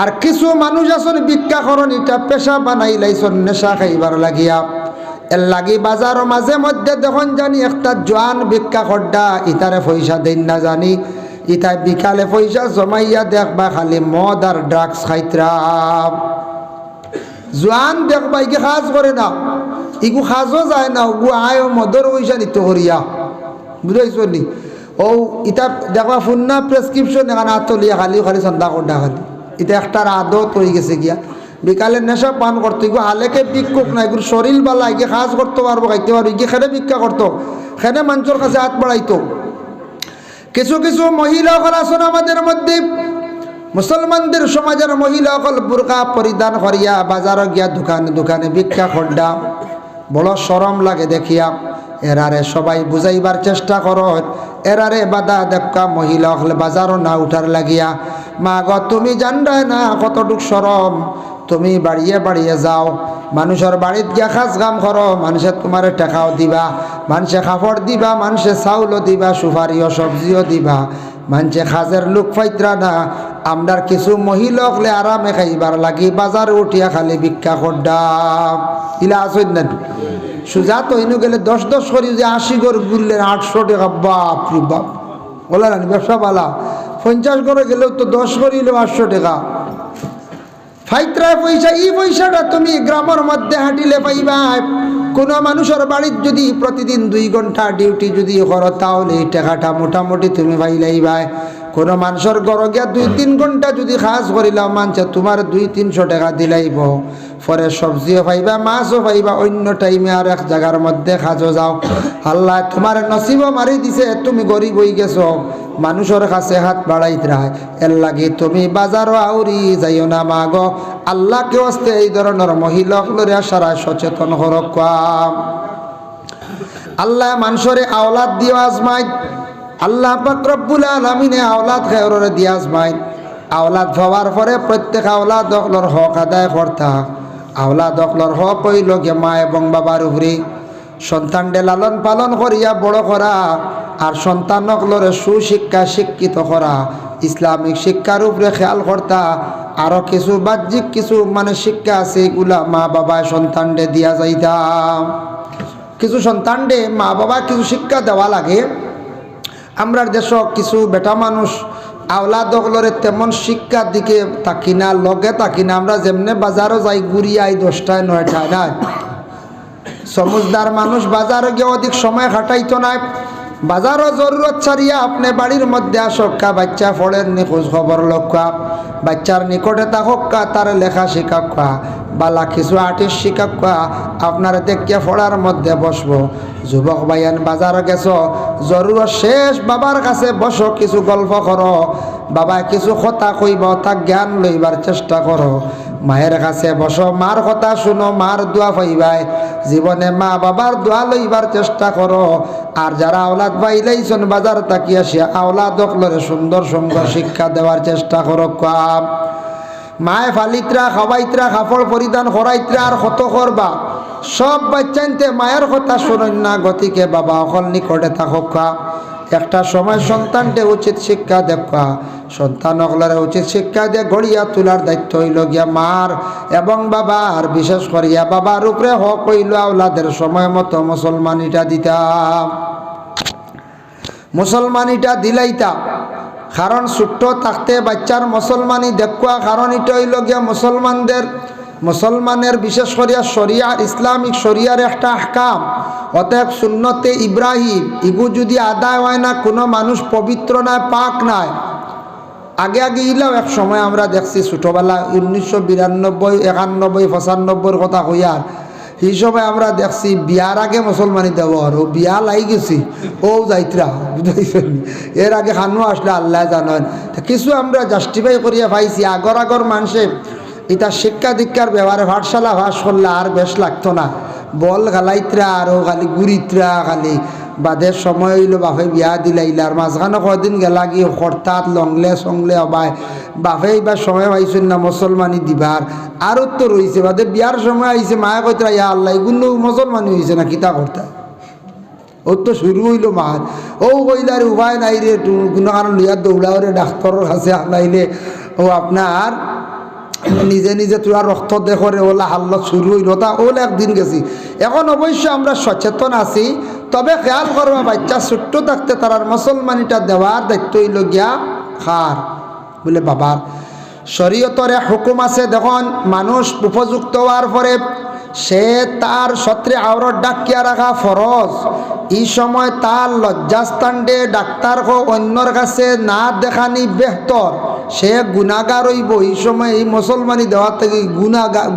আর কিছু মানুষ আসুন ভিক্ষা করেন এটা পেশা বানাই লাইছন নেশা খাইবার লাগিয়া। এর লাগি বাজারও মাঝে মধ্যে যখন জানি একটা জোয়ান ভিক্ষা খড্ডা ইতারে পয়সা দেন না জানি, ইতাই বিকালে পয়সা জমাইয়া দেখবা খালি মদ আর ড্রাগস খাইতরাম। জোয়ান দেখবা ইকে কাজ করে না, ইগু কাজও যায় না, ওগু আয় মদর পয়সা নিত করিয়া, বুঝাইছ নি? ও ইতা দেখবা ফুন্না প্রেসক্রিপশন এখানে আতলিয়া খালি খালি সন্ধ্যা করডা খালি, এটা একটার আদত হয়ে গেছে গিয়া। বিকালে নেশা পান করতো, এগুলো আলেকে ভিক্ষুক না, এগুলো শরীর বালা, এগে কাজ করতে পারবো, খাইতে পারবো, এগে খেলে ভিক্ষা করতো, খেলে মানুষের কাছে হাত বাড়াইতো। কিছু কিছু মহিলা আছেন আমাদের মধ্যে, মুসলমানদের সমাজের মহিলা সকল বুরকা পরিধান করিয়া বাজারে গিয়া দোকানে দোকানে ভিক্ষা খড্ডা, বড় শরম লাগে দেখিয়া। এরারে সবাই বুঝাইবার চেষ্টা করো, এরারে বাধা দেখা মহিলা হলে বাজারও না উঠার লাগিয়া। মা গ তুমি জানরায় না কতটুক শরম, তুমি বাড়িয়ে বাড়িয়ে যাও, মানুষের বাড়িত গিয়া কাজ কাম করো, মানুষের তোমার টেকাও দিবা, মানুষে কাপড় দিবা, মানুষে চাউলও দিবা, সুপারিও সবজিও দিবা, মানুষে কাজের লোক পাইতরা না। আমরার কিছু মহিলা হলে আরামে খাইবার লাগি বাজারে উঠিয়া খালি ভিক্ষা খড্ডা। ইলা আসইন না সুজা তো ইনু গেলে 10 করি যে 80 গড় গুললেন 800 টাকা, বাপ রে বাপ, বলা না ব্যবসা বালা। 50 করে গেলেও তো 10 করিলেও 800 টাকা ফাইত্রা পয়সা। এই পয়সাটা তুমি গ্রামের মধ্যে হাঁটিলে পাইবা। কোনো মানুষের বাড়ির যদি প্রতিদিন 2 ঘন্টা ডিউটি যদি করো, তাহলে এই টাকাটা মোটামুটি তুমি পাইলাইবাই। কোনো মানুষের ঘর গিয়া 2-3 ঘন্টা যদি কাজ করিলাম, মানছে তোমার 200-300 টাকা দিলাইব। পরে সবজিও পাইবা, মাছও পাইবা, অন্য টাইমে আর এক জায়গার মধ্যে কাজও যাও। আল্লাহ তোমার নসিবও মারি দিছে, তুমি গরিব হয়ে গেছো, মানুষের কাছে হাত বাড়াইতরায়। এর লাগে তুমি বাজারও আউরি যাইও না মা গো। আল্লাহকে হস্তে এই ধরনের মহিলাগুলোর সারা সচেতন হরক। আল্লাহ মানুষরে আওলাদ দিয়ে আজমাই, আল্লাহ পাক রব্বুল আলামিনে আওলাদ খায়রে দিয়ে আজমাই। আওলাদ হওয়ার পরে প্রত্যেক আওলাদ দখলর হক আদায় করতা। আওলাদ দখলর হক হইল গে মা এবং বাবার উপরে। সন্তানকে লালন পালন করিয়া বড় করা, আর সন্তানকলরে সুশিক্ষা শিক্ষিত করা, ইসলামিক শিক্ষার উপরে খেয়াল করতা। আরও কিছু বাহ্যিক কিছু শিক্ষা আছে, এগুলা মা বাবায় সন্তানকে দিয়া যাইতাম। কিছু সন্তানকে মা বাবা কিছু শিক্ষা দেওয়া লাগে। আমরা দেশ কিছু বেটা মানুষ আওলাদগুলোরে তেমন শিক্ষার দিকে তাকি না, লগে তাকি না। আমরা যেমনে বাজারও যাই ঘুরিয়াই 10টায় 9টায় না। সমুজদার মানুষ বাজারে গিয়ে অধিক সময় কাটাইতো না। বাজারও জরুরত ছাড়িয়া আপনি বাড়ির মধ্যে আসক্কা, বাচ্চা ফলের নিখোঁজ খবর লক্ষ্যা, বাচ্চার নিকটে থাকা, তার লেখা শিক্ষা বালা কিছু আর্টিস্ট শিক্ষা আপনারা দেখিয়া ফড়ার মধ্যে বসবো। যুবক ভাইয়ান বাজারে গেছ, জরুরত শেষ, বাবার কাছে বসো, কিছু গল্প করো, বাবা কিছু কথা কইব, তা জ্ঞান লইবার চেষ্টা করো। মায়ের কাছে বসো, মার কথা শুনো, মার দোয়া পাইবাই। জীবনে মা বাবার দোয়া লইবার চেষ্টা করো। আর যারা আওলাদ পাইলাইছেন বাজার তাকিয়া সে আওলাদ দখলরে সুন্দর সুন্দর শিক্ষা দেওয়ার চেষ্টা করো। মায়ে ফালিত্রা, খাওয়াইত্রা, কাপড় পরিধান করাইত্রা, আর কত করবা। সব বাচ্চাইতে মায়ের কথা শুনেন না, গতিকে বাবা অকল নিকটে থাকা। একটা সময় সন্তানকে উচিত শিক্ষা দেখা, সন্তান অকলারে উচিত শিক্ষা দিয়ে গড়িয়া তোলার দায়িত্ব হইল গিয়া মার এবং বাবার। বিশেষ করিয়া বাবার উপরে হক হইল আওলাদের সময় মতো মুসলমানিটা দিতাম, মুসলমানিটা দিলাইতা। কারণ ছোট্ট থাকতে বাচ্চার মুসলমানি দেখা, কারণ এটা হইল গিয়া মুসলমানের বিশেষ করিয়া শরিয়ার, ইসলামিক শরিয়ার একটা আহকাম। অতএব সুন্নতে ইব্রাহিম ইগু যদি আদায় হয় না, কোনো মানুষ পবিত্র নয়, পাক নয়। আগে আগে ইলাও এক সময় আমরা দেখছি ছোটোবেলা 1992, 91, 95 কথা হইয়ার, এই সময় আমরা দেখছি বিয়ার আগে মুসলমানি দেওয়ার, ও বিয়া লাই গেছি ও যাইত্রা, বুঝাইছেন? এর আগে খানো আসলে আল্লাহ জানেন। কিছু আমরা জাস্টিফাই করিয়া পাইছি। আগর মানুষে এটা শিক্ষা দীক্ষার ব্যবহারে পাঠশালা ভাস করলে আর বেশ লাগতো না। বল গালাইত্রা আরও খালি গুড়িত্রা, খালি বাদের সময় হইল বাপে বিয়া দিলাইলার, মাঝখানে কদিন গেলা গিয়ে হরতাত লংলে সংলে হবায়, বাপে এইবার সময় পাইছেন না মুসলমানি দিবার। আরও তো রয়েছে বাদে বিয়ার সময় আইছে, মায়া কইতরা ইয়া আল্লাহ এগুলো মুসলমানি হয়েছে না, কিতা করতে। ও তো শুরু হইল মার, ও কইলার উপায় নাই রে, কোনো কারণ লিয়া দৌড়াও রে ডাক্তারের কাছে আনাইলে ও আপনার নিজে নিজে তোরা রক্ত দেখরে ওলা হাল্লত শুরু হইল তা ওলা একদিন গেছি। এখন অবশ্য আমরা সচেতন আছি, তবে খেয়াল করবা বাচ্চা ছোট্ট থাকতে তারার মুসলমানিটা দেওয়ার দায়িত্ব হইল গিয়া খার বলে বাবার। শরীয়তরে হুকুম আছে, দেখুন মানুষ উপযুক্ত হওয়ার পরে সে তার সত্রে আওরত ডাকিয়া রাখা ফরজ। এই সময় তার লজ্জাস্থানডে ডাক্তার অন্যর কাছে না দেখানি বেহতর, সে গুণাগার হইব। এই সময় এই মুসলমানি দেওয়ার থেকে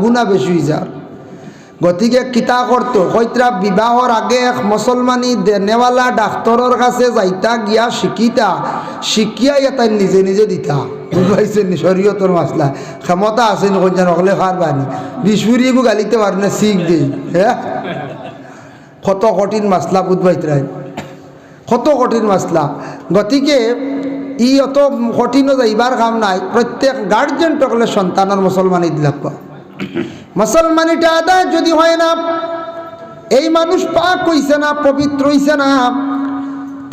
গুণা বেশি হয়ে যার। গতিকে কিতা করতো কইতরা বিবাহর আগে এক মুসলমানি দেনেওয়ালা ডাক্তারের কাছে যাইতা গিয়া শিখিয়া তাই নিজে নিজে দিতা। বুঝাইছেন শরীয়তর মাসলা ক্ষমতা আছে কোনজন হলে খার বানি বিশুরিবু গালিতে পার না শিখ দেই। হ্যাঁ, কত কঠিন মাসলা বুঝবাইতরাই, কত কঠিন মাসলা। গতিকে ই অত কঠিনও যাইবার কাম নাই। প্রত্যেক গার্জেন টকলে সন্তানের মুসলমানি দিলাম। মুসলমানিটা আদায় যদি হয় না, এই মানুষ পাক হইছে না, পবিত্র হইছে না,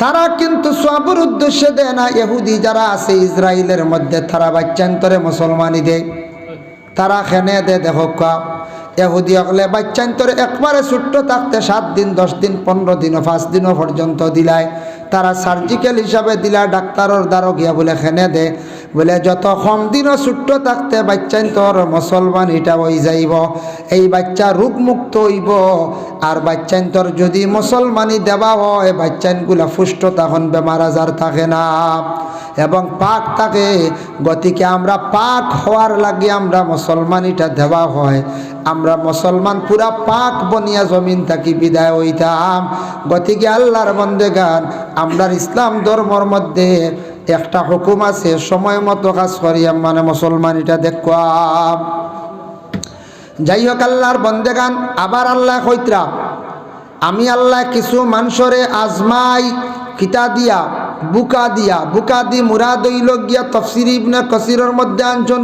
তারা কিন্তু সবর উদ্দেশ্যে দেয় না। ইহুদি যারা আছে ইসরায়েলের মধ্যে, তারা বাচ্চান্তরে মুসলমানি দেয়। তারা খেনে দেয় দেখো ইহুদি হলে বাচ্চান্তরে একবারে ছোট্ট থাকতে 7 দিন 10 দিন 15 দিন 5 দিনও পর্যন্ত দিলায়। তারা সার্জিক্যাল হিসাবে দিলা ডাক্তারের দ্বারা গিয়া বলে খেনে দে বলে যত কম দিনও ছোট্ট থাকতে বাচ্চান্তর মুসলমান এটা হয়ে যাইব, এই বাচ্চা রোগমুক্ত হইব। আর বাচ্চান্তর যদি মুসলমানি দেওয়া হয় বাচ্চানগুলা সুস্থ তখন বেমার আজার থাকে না এবং পাক থাকে। গতিকে আমরা পাক হওয়ার লাগে আমরা মুসলমানিটা দেওয়া হয়, আমরা মুসলমান পুরা পাক বনিয়া জমিন থাকি বিদায় হইতাম। গতিকে আল্লাহর বন্দেগান, আমরা ইসলাম ধর্মর মধ্যে একটা হুকুম আছে, সময় মতো কাজ করি মানে মুসলমানিটা দেখলাম। যাই হোক আল্লাহর বন্দেগান, আবার আল্লাহ কইতরা আমি আল্লাহ কিছু মানুষরে আজমাই কিতা দিয়া বুকা দি মুরাদ হইল গিয়া তাফসীর ইবনে কাসিরের মধ্যে আনছেন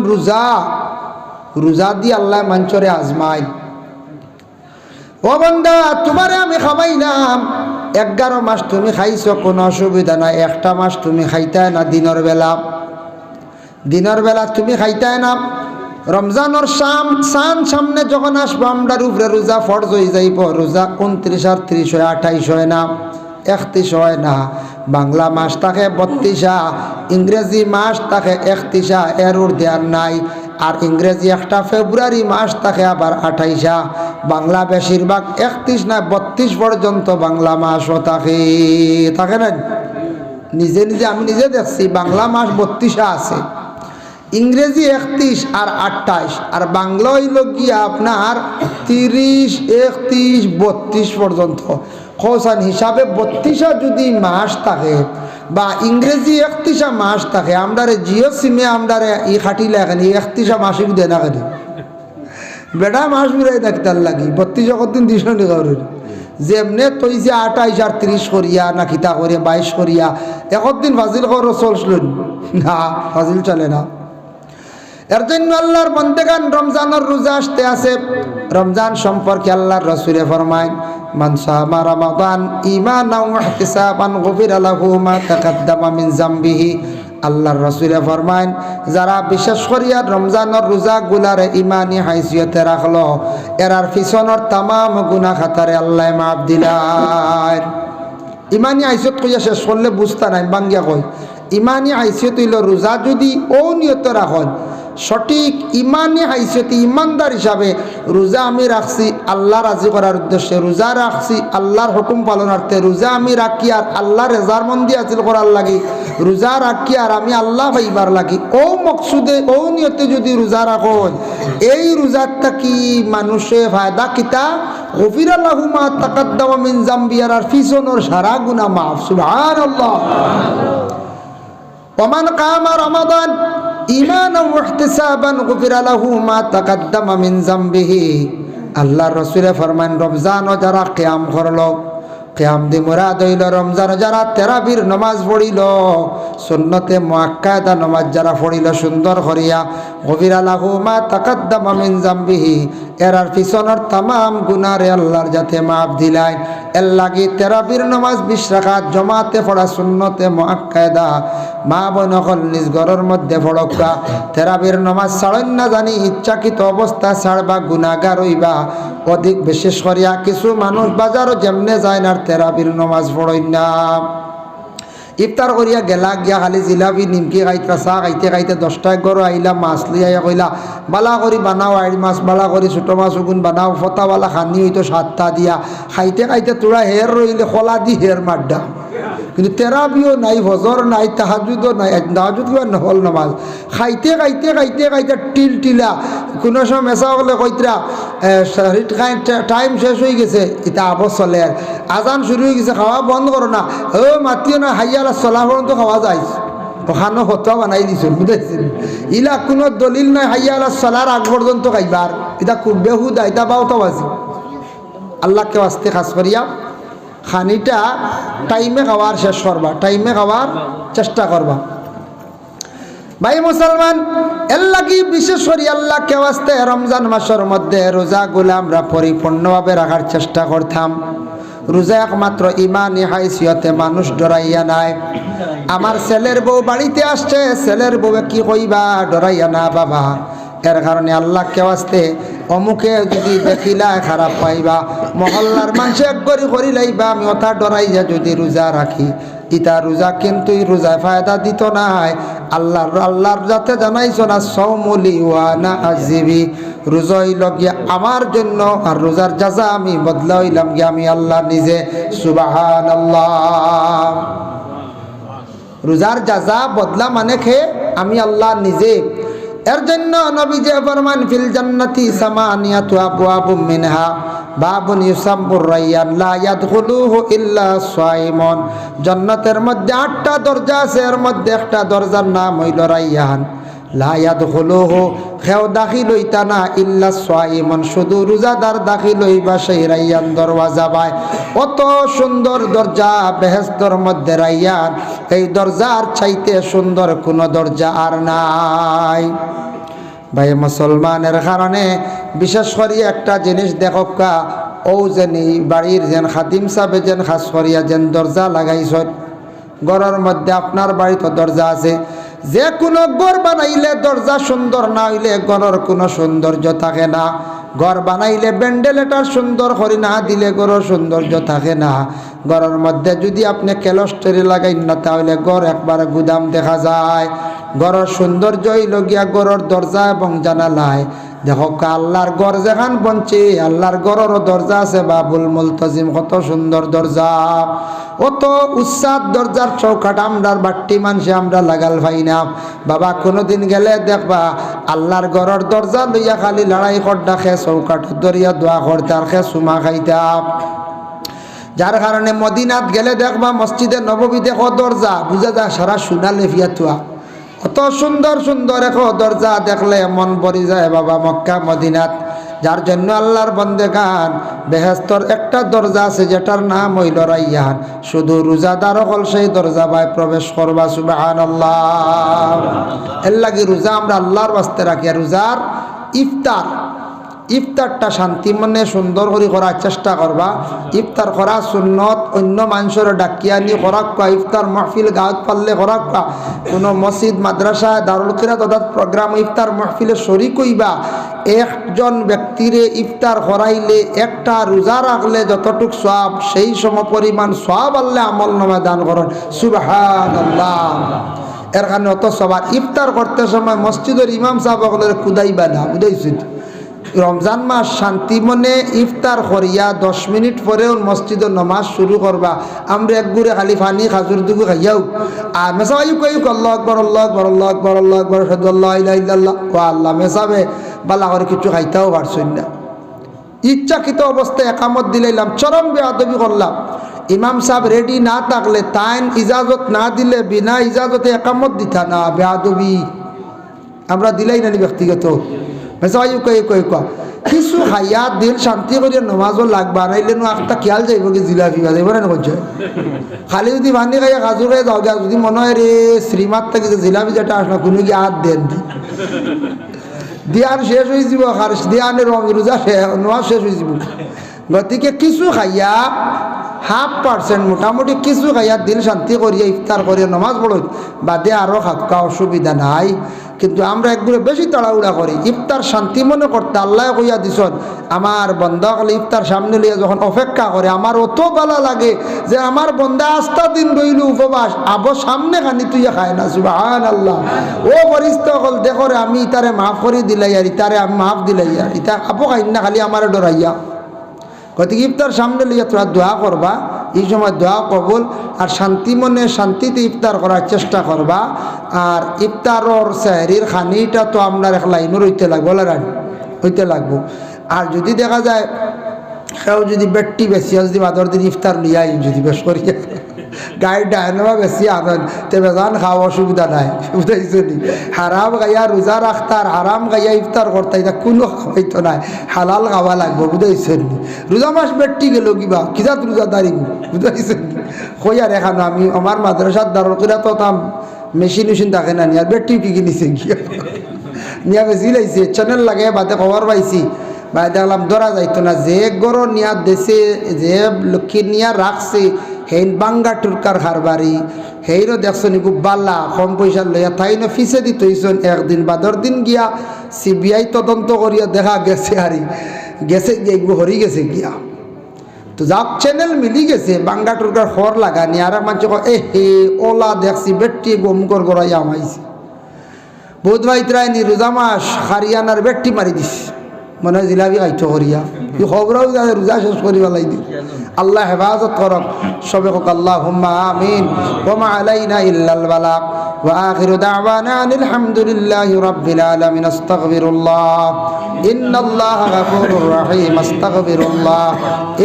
রোজা দি আল্লাহ মানুষরে আজমাই। ও বান্দা, তোমারে আমি খাওয়াইলাম 11 মাস তুমি খাইছো, কোনো অসুবিধা নাই। একটা মাস তুমি খাইতাই না, দিনের বেলা তুমি খাইতাই না। রমজানের সামনে যখন আসবো আমরার উপরে রোজা ফরজ হয়ে যাইব। রোজা 29 আর 30 হয়, 28 হয় না, 31 হয় না। বাংলা মাস থাকে 32, ইংরেজি মাস থাকে 31, এর ঊর্ধ্বে আর নাই। আর ইংরেজি 1 ফেব্রুয়ারি মাস থাকে আবার 28। বাংলা বেশিরভাগ 31 না 32 পর্যন্ত বাংলা মাসও থাকে না। নিজে আমি নিজে দেখছি বাংলা মাস 32 আছে, ইংরেজি 31 আর 28, আর বাংলা হইল গিয়া আপনার 30, 31, 32 পর্যন্ত। খোসান হিসাবে 32 যদি মাস থাকে বা ইংরেজি 31 মাস থাকে, আমরা জিও সিমে আমরা ই খাটিলে এখানে 31 মাসিক দেয় না কেন বেটা মাস বুড়াই ডাক্তার লাগি 32 কতদিন দিস যেমনে তৈ যে 28 আর 30 করিয়া না খিতা করিয়া 22 করিয়া একদিন ফাজিল করো চলছিল না, ফাজিল চলে না। এর জন্য আল্লাহর বন্দেগান রমজানের রোজা আসতে আছে। রমজান সম্পর্কে আল্লাহর রাসূল ফরমায় মান সামা রমাদান ঈমানান ওয়া ইহতিসাবান গুফিরা লাহু মা তাকাদ্দামা মিন যামবিহি। আল্লাহর রাসূল ফরমায় যারা বিশেষ করিয়া রমজানের রোজা গুলারে ইমানি হাইসিয়তে রাখলো, এরার পিছনের তামাম গুনাহ খাতারে আল্লাহ মাফ দিলায়। ইমানি হাইসিয়ত কইয়া শেষ করলে বুঝতা নাই, বাঙ্গিয়া কই ইমানি হাইসিয়ত হইল রোজা যদি ও নিয়ত রাখেন সঠিক ইমানি হাইসিয়তে ইমানদার হিসাবে রোজা আমি রাখছি আল্লাহ রাজি করার উদ্দেশ্যে, রোজা রাখছি আল্লাহর হুকুম পালনার্থে, রোজা আমি রাখি আর আল্লাহ রেজারমন্দি হাসিল করার লাগি, রোজা রাখি আর আমি আল্লাহ পাইবার লাগি, ও মকসুদে ও নিয়তে যদি রোজা রাখেন, এই রোজারটা কি মানুষে ফায়দা কিতা গফিরা লাহু মা তাকাদ্দামা মিন যামবি, আর পিছনের সারা গুনাহ মাফ। সুবহানাল্লাহ। ওমান কামা রমাদান ঈমানান ওয়া ইহতিসাবান গুফিরা লাহু মা তাকাদ্দামা মিন যামবিহি। আল্লাহর রাসূল ফরমান রমজান যারা কিয়াম করলো, কিয়াম দি মুরাদ হইল রমজান যারা তেরাবির নমাজ পড়িল, সুন্নতে মুআক্কাদা নমাজ যারা পড়িল সুন্দর করিয়া, গফিরা লাহু মা তাকাদ্দামা মিন যামবিহি, এরার পিছনের তামাম গুনারে আল্লাহর যাতে মাফ দিলাই। এর লাগি তেরাবির নমাজ 20 রাকাত জমাতে পড়া সুন্নতে মুআক্কাদা মা বোন হল নিজ ঘরের মধ্যে পড়কা। তেরাবির নমাজ ছাড়েন না জানি ইচ্ছাকৃত অবস্থা ছাড়বা গুনাহগার হইবা। অধিক বিশেষ করিয়া কিছু মানুষ বাজারও যেমনে যায় না তেরাবির নমাজ পড়েন না। ইফতার করিয়া গেলা গিয়া খালি জিলাপি নিমকি খাইতা চাহ খাইতে খাইতে 10টায় গরু আইলা মাছ লিয়াইয়া কইলা বালা করি বানাও, আইড় মাছ বালা করি ছোটো মাছ উগুন বানাও, ফতাওয়ালা খানি হইতো 7টা দিয়া খাইতে খাইতে তোরা হের রইলে খোলা দি হের মাড্ডা। কিন্তু তেরাবিও নাই, ফজর নাই, তাহাজুদও নাই, তাহাজুদ কিবা নহল নমাজ। খাইতে খাইতে খাইতে খাইতে টিল টিলা কোনো সময় মেসা হলে কইতরা টাইম শেষ হয়ে গেছে, এটা আবর চলে আর আজান শুরু হয়ে গেছে, খাওয়া বন্ধ করো না, ও মাতিও না, হাইয়ালা চলা পর্যন্ত খাওয়া যায়। ওখানে ফতোয়া বানাই দিছিল, বুঝাইছেন? ইলা কোনো দলিল নাই হাইয়ালা চলার আগ পর্যন্ত খাইবার, এটা খুব বেহুদা, এটা বাউতা বাজি। আল্লাহকে আসতে খাস করিয়া খানিটা টাইমে খাওয়ার শেষ করবা, টাইমে খাওয়ার চেষ্টা করবা। ভাই মুসলমান, এর লাগি বিশেষ করে আল্লাহকে ওয়াস্তে রমজান মাসের মধ্যে রোজাগুলো আমরা পরিপূর্ণভাবে রাখার চেষ্টা করতাম। রোজা একমাত্র ইমানি হাইসিয়তে মানুষ ডরাইয়া নাই। আমার ছেলের বউ বাড়িতে আসছে, ছেলের বউ কি কইবা, ডরাইয়া না বাবা। এর কারণে আল্লাহকে ওয়াস্তে অমুকে যদি দেখিলা খারাপ পাইবা, মহল্লার মানুষ এক করি করি লাইবা, আমি ওটা ডরাইয়া যদি রোজা রাখি, ইটা রোজা কিন্তু রোজায় ফায়দা দিত নাই। আল্লাহর যাতে জানাইছ না সৌমুলি ওয়ানা আজিবি, রোজা হইল গিয়া আমার জন্য, আর রোজার জাজা আমি বদলা হইলাম গিয়া আমি আল্লাহ নিজে। সুবহানাল্লাহ। রোজার জাজা বদলা মানে খে আমি আল্লাহ নিজে। এর জন্য নবী যে ফরমান ফিল জান্নাতি সামানিয়াতু আবওয়াবুম মিনহা বাবুন ইউসাম্মুর রায়্যান লা ইয়াদখুলুহু ইল্লা সাইমুন। জান্নাতের মধ্যে 8টা দরজা আছে, এর মধ্যে একটা দরজার নাম হইল রায়্যান। লা ইয়াদখুলুহু, কেউ দাখিল হইতা না, ইল্লা সাইমুন, শুধু রোজাদার দাখিল হইবা সেই রায়্যান দরওয়াজা পায়। কত সুন্দর দরজা বেহেশতের মধ্যে রায়্যান, এই দরজার চাইতে সুন্দর কোন দরজা আর নাই। ভাই মুসলমানের কারণে বিশেষ করে একটা জিনিস দেখকা, ও যেন বাড়ির যেন খাদিম সাহেব যেন খাস করিয়া যেন দরজা লাগাইছ, ঘরের মধ্যে আপনার বাড়িতে দরজা আছে, যে কোনো ঘর বানাইলে দরজা সুন্দর না হইলে ঘরের কোনো সৌন্দর্য থাকে না। ঘর বানাইলে ভেন্টিলেটর সুন্দর করে না দিলে ঘরের সৌন্দর্য থাকে না। ঘরের মধ্যে যদি আপনি ক্যালস্টারি লাগাই না, তাহলে ঘর একবার গুদাম দেখা যায়। ঘরের সৌন্দর্য হইল গিয়া ঘরের দরজা এবং জানালায়। দেখো আল্লাহর ঘর যেখান বঞ্চে, আল্লাহর ঘরেরও দরজা আছে, বাবুল মুলতাজিম, কত সুন্দর দরজা, অত উচ্চাদ দরজার চৌকাট আমরার বাট্টি মানুষে আমরা লাগাল ভাই না বাবা। কোনোদিন গেলে দেখবা আল্লাহর ঘরের দরজা লইয়া খালি লড়াই করডা, খে চৌকাট দরিয়া দোয়া করতার, খে চুমা খাইতাম। যার কারণে মদিনাত গেলে দেখবা মসজিদে নববী দেখো দরজা, বুঝা যায় সারা সোনা লেফিয়া থুয়া, অত সুন্দর সুন্দর এখন দরজা দেখলে মন ভরি যায় বাবা মক্কা মদিনাত। যার জন্য আল্লাহর বন্দেগান বেহেশতর একটা দরজা আছে যেটার নাম হইল রায়্যান, শুধু রোজাদার হল সেই দরজা ভাই প্রবেশ করবা। সুবহানাল্লাহ। এর লাগি রোজা আমরা আল্লাহর বাস্তে রাখি। রোজার ইফতারটা শান্তি মনে সুন্দর করে করার চেষ্টা করবা। ইফতার করা সুন্নত, অন্য মানুষের ডাকিয়া নিয়ে করাক্কা, ইফতার মাহফিল গাঁত পারলে করাক্কা, কোনো মসজিদ মাদ্রাসা দারুল কিরাত অর্থাৎ প্রোগ্রাম ইফতার মাহফিলে শরিক হইবা। একজন ব্যক্তিরে ইফতার করাইলে একটা রোজা রাখলে যতটুক সওয়াব, সেই সম পরিমাণ সওয়াব আল্লাহ আমল নামে দান করেন। সুবহানাল্লাহ। এর কারণে অত সবার ইফতার করতে সময় মসজিদের ইমাম সাহেব কুদাইবা না, বুঝাইছি? রমজান মাস শান্তি মনে ইফতার করিয়া 10 মিনিট পরেও মসজিদের নমাজ শুরু করবা। আমরা এক গুড়ে খালি ফানি খাজুর দুগু খাইয়াও আর মেসাবাই কই আল্লাহু আকবার আল্লাহু আকবার আল্লাহু আকবার আল্লাহু আকবার আল্লাহু ইলাহা ইল্লাল্লাহ ও আল্লাহ মেসাবে বালা করে কিছু খাইতেও পারছেন না। ইচ্ছাকৃত অবস্থায় একামত দিলাম, চরম বেয়াদবি করলাম। ইমাম সাহেব রেডি না থাকলে, তাইন ইজাজত না দিলে বিনা ইজাজতে একামত দিতা না, বেয়াদবি। আমরা দিলাই না ব্যক্তিগত কিছু খাইয়া দিল শান্তি করিয়া নমাজও লাগবা নাইলে নো একটা খেয়াল যাইব কি জিলাপি বাজাইব না করছে খালি যদি ভানি খাইয়া কাজু খাই যাও গিয়া যদি মনে হয় রে শ্রীমাত থেকে যে জিলাপি যেটা আসলো কোনো কি হাত দেন দিয়ান শেষ হয়ে যাব আর দিয়ানের রোজা নোয়া শেষ হয়ে যাব গতিকে কিছু খাইয়া 0.5% মোটামুটি কিছু খাইয়া দিল শান্তি করিয়া ইফতার করিয়া নমাজ পড়ো বাদে আরও খাক্কা অসুবিধা নাই কিন্তু আমরা একগুলো বেশি তাড়াহুড়া করি ইফতার শান্তি মনে করতে আল্লাহ কইয়া দিছন আমার বন্ধা কালে ইফতার সামনে লিয়া যখন অপেক্ষা করে আমার অত ভালো লাগে যে আমার বন্ধা আস্থা দিন রইল উপবাস আবো সামনে খানি তুই খায় না সুবহানাল্লাহ ও ফরিস্তা হল দেখো রে আমি ইতারে মাফ করে দিলাই আর ইতারে আমি মাফ দিলাই আর ইতা আবো খাই না খালি আমার ডরাইয়া গতিকে ইফতার সামনে লিয়া তোরা দোয়া করবা এই সময় দোয়া কবুল আর শান্তি মনে শান্তিতে ইফতার করার চেষ্টা করবা আর ইফতারর সেহরির খানিটা তো আপনার এক লাইনও রইতে লাগবো হইতে লাগবো আর যদি দেখা যায় সেও যদি বেটটি বেশি যদি বাদর দিন ইফতার লিয়াই যদি বেশ করিয়া গায়ের ডায়নবা বেশি আনন্দ তে বেজান খাওয়া অসুবিধা নাই বুঝাইছো নি হারাম গাইয়া রোজা রাখতার হারাম গাইয়া ইফতার করতে এটা কোনো হইতো নাই হালাল খাওয়া লাগবো বুঝাইছো নি রোজা মাস বেটটি গেল কিবা কিজাত রোজা দাঁড়িব বুঝাইছো নি কইয়ার এখানে আমি আমার মাদ্রাসার দারকিরা তো তাম মেশিন মেশিন থাকে না নিয়ার বেটটি কি কিনিছে গিয়া নিয়া বেশি লাইছে চ্যানেল লাগে বাদে খবর পাইছি ভাই দেখলাম ধরা যাইতো না যে গরো নিয়া দেশে যে লক্ষ্মী নিয়া রাখছে হেন বাঙ্গা টুরকার খারবারি হেইরও দেখছো নি খুব বাল্লা কম পয়সা লইয়া তাই না ফিসে দিত একদিন বাদর দিন গিয়া সিবিআই তদন্ত করিয়া দেখা গেছে আরি গেছে গিয়ে হরি গেছে গিয়া তো যাক চ্যানেল মিলি গেছে বাঙ্গা টুরকার খর লাগানি আর মানুষ এ হে ওলা দেখছি বেটটি গমকর গড়াই আমাইছে বহুত ভাইতরাই নি রোজা মাস হারিয়ানার বেটটি মারি দিছে মনে হয় জিলাপি খাইতো করিয়া খবরাও রোজা শেষ করি পেলাই দি আল্লাহ হেফাজত করক সবে হোক আল্লাহুম্মা আমিন ওয়া মা আলাইনা ইল্লাল বালাগ ওয়া আখিরু দাওয়ানা আলহামদুলিল্লাহি রাব্বিল আলামিন আস্তাগফিরুল্লাহ ইন্নাল্লাহা গাফুরুর রহিম আস্তাগফিরুল্লাহ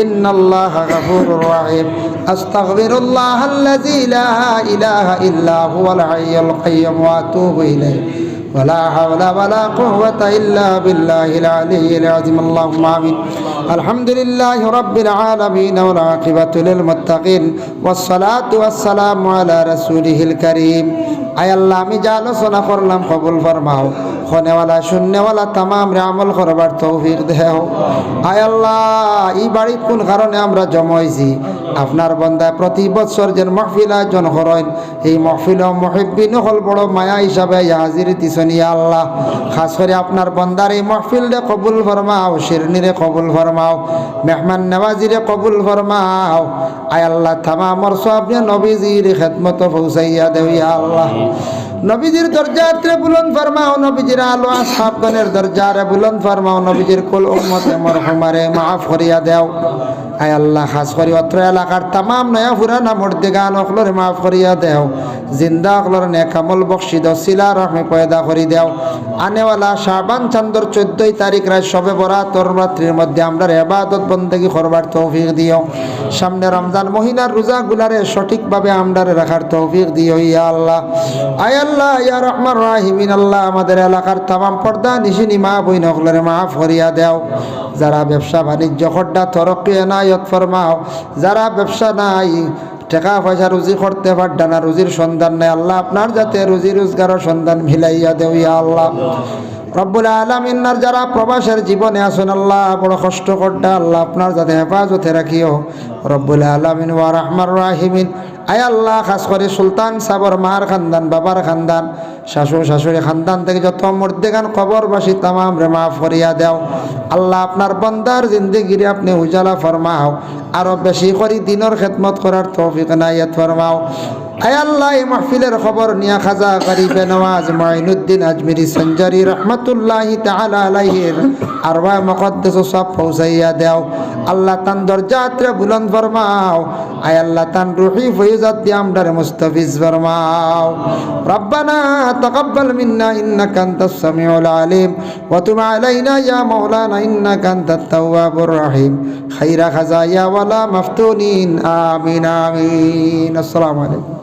ইন্নাল্লাহা গাফুরুর রহিম আস্তাগফিরুল্লাহাল্লাযী লা ইলাহা ইল্লা হুয়াল হাইয়ুল কাইয়্যুম ওয়া আতুবু ইলাইহি ولا حول ولا قوة إلا بالله العلي العظيم اللهم آمين الحمد لله رب العالمين والعاقبة للمتقين والصلاة والسلام على رسوله الكريم আয় আল্লাহ আমি যা আলোচনা করলাম কবুল ফরমাও খনেওয়ালা শূন্যওয়ালা তামাম রে আমল করবার তৌফিক দেও আয় আল্লাহ এই বাড়িত কোন কারণে আমরা জমা হইছি আপনার বন্দায় প্রতি বছর যে মাহফিল আয়োজন করেন এই মাহফিল মুহিব্বিন হল বড় মায়া হিসাবে হাজির দিছেন ইয়া আল্লাহ খাস করে আপনার বন্দার এই মাহফিল রে কবুল ফরমাও শিরনিরে কবুল ফরমাও মেহমান নওয়াজিরে কবুল ফরমাও আয় আল্লাহ তামামর সব নবীজির খেদমত পৌঁছাইয়া দেও ইয়া আল্লাহ নবীজির দরজাতে বুলন্দ ফরমাও নবীজির আলো আসহাবগণের দরজারে বুলন্দ ফরমাও নবীজির কুল উম্মতে মারহুমারে maaf করিয়া দাও আয় আল্লাহ খাস করে অত্র এলাকার तमाम নয়া পুরানা মুর্দেগান অকলরে maaf করিয়া দাও জিন্দা অকলর নেক আমল বখশি দাও সিলা রহমে পয়দা করি দাও আনেওয়ালা শাবান চন্দ্র 14 তারিখ রাত শবে বরাত রাত্রির মধ্যে আমরা ইবাদত বندگی করবার তৌফিক দিও সামনে রমজান মহিনার রোজা গুলারে সঠিকভাবে আমরা রাখার তৌফিক দিও ইয়া আল্লাহ আয় আল্লাহ ইয়া রহমান রাহিমিন আল্লাহ আমাদের এলাকার तमाम পর্দা নিশিনি মা বইন অকলরে maaf করিয়া দাও যারা ব্যবসা বাণিজ্য করডা তরক্কি এনায়ত ফরমাও যারা ব্যবসা নাই টাকা পয়সা রুজি করতে পারডা না রুজির সন্ধান নাই আল্লাহ আপনার যাতে রুজি রোজগারের সন্ধান মিলাইয়া দেও ইয়া আল্লাহ রব্বুল আলামিনের যারা প্রবাসের জীবনে আছেন আল্লাহ বড় কষ্ট করডা আল্লাহ আপনার যাতে হেফাজতে রাখিও রব্বুল আলামিন ওয়া রাহমার রাহিমিন আয় আল্লাহ খাস করে সুলতান সাবর মার খানদান বাবার খানদান শাশুড় শাশুড়ি খানদান থেকে যত মুর্দেগান কবরবাসী तमाम রে maaf করিয়া দাও আল্লাহ আপনার বান্দার জিন্দেগিরে আপনি উজালা ফরমাও আরো বেশি করে দ্বীনের খিদমত করার তৌফিক নায়াত ফরমাও আয় আল্লাহ এই মাহফিলের খবর নিয়া খাজা গরিবে নওয়াজ মুঈনুদ্দিন আজমিরি সঞ্জারি রহমাতুল্লাহি তাআলা আলাইহির আরওয়াহ মুকদ্দাস সব পৌঁছাইয়া দাও আল্লাহ তান দরজাতে বুলন্দ ফরমাও আয় আল্লাহ তান রূহি ফয়জাত দি আমদার মুস্তাফিজ ফরমাও রব্বানা তাকাব্বাল মিন্না ইন্নাকা আনতাস সামিউল আলিম ওয়া তুব আলাইনা ইয়া মাওলানা ইন্নাকা আনতাত তাওয়াবুর রহিম খায়রা খাজায়া ওয়ালা মাফতুনিন আমিন আমিন আসসালামু আলাইকুম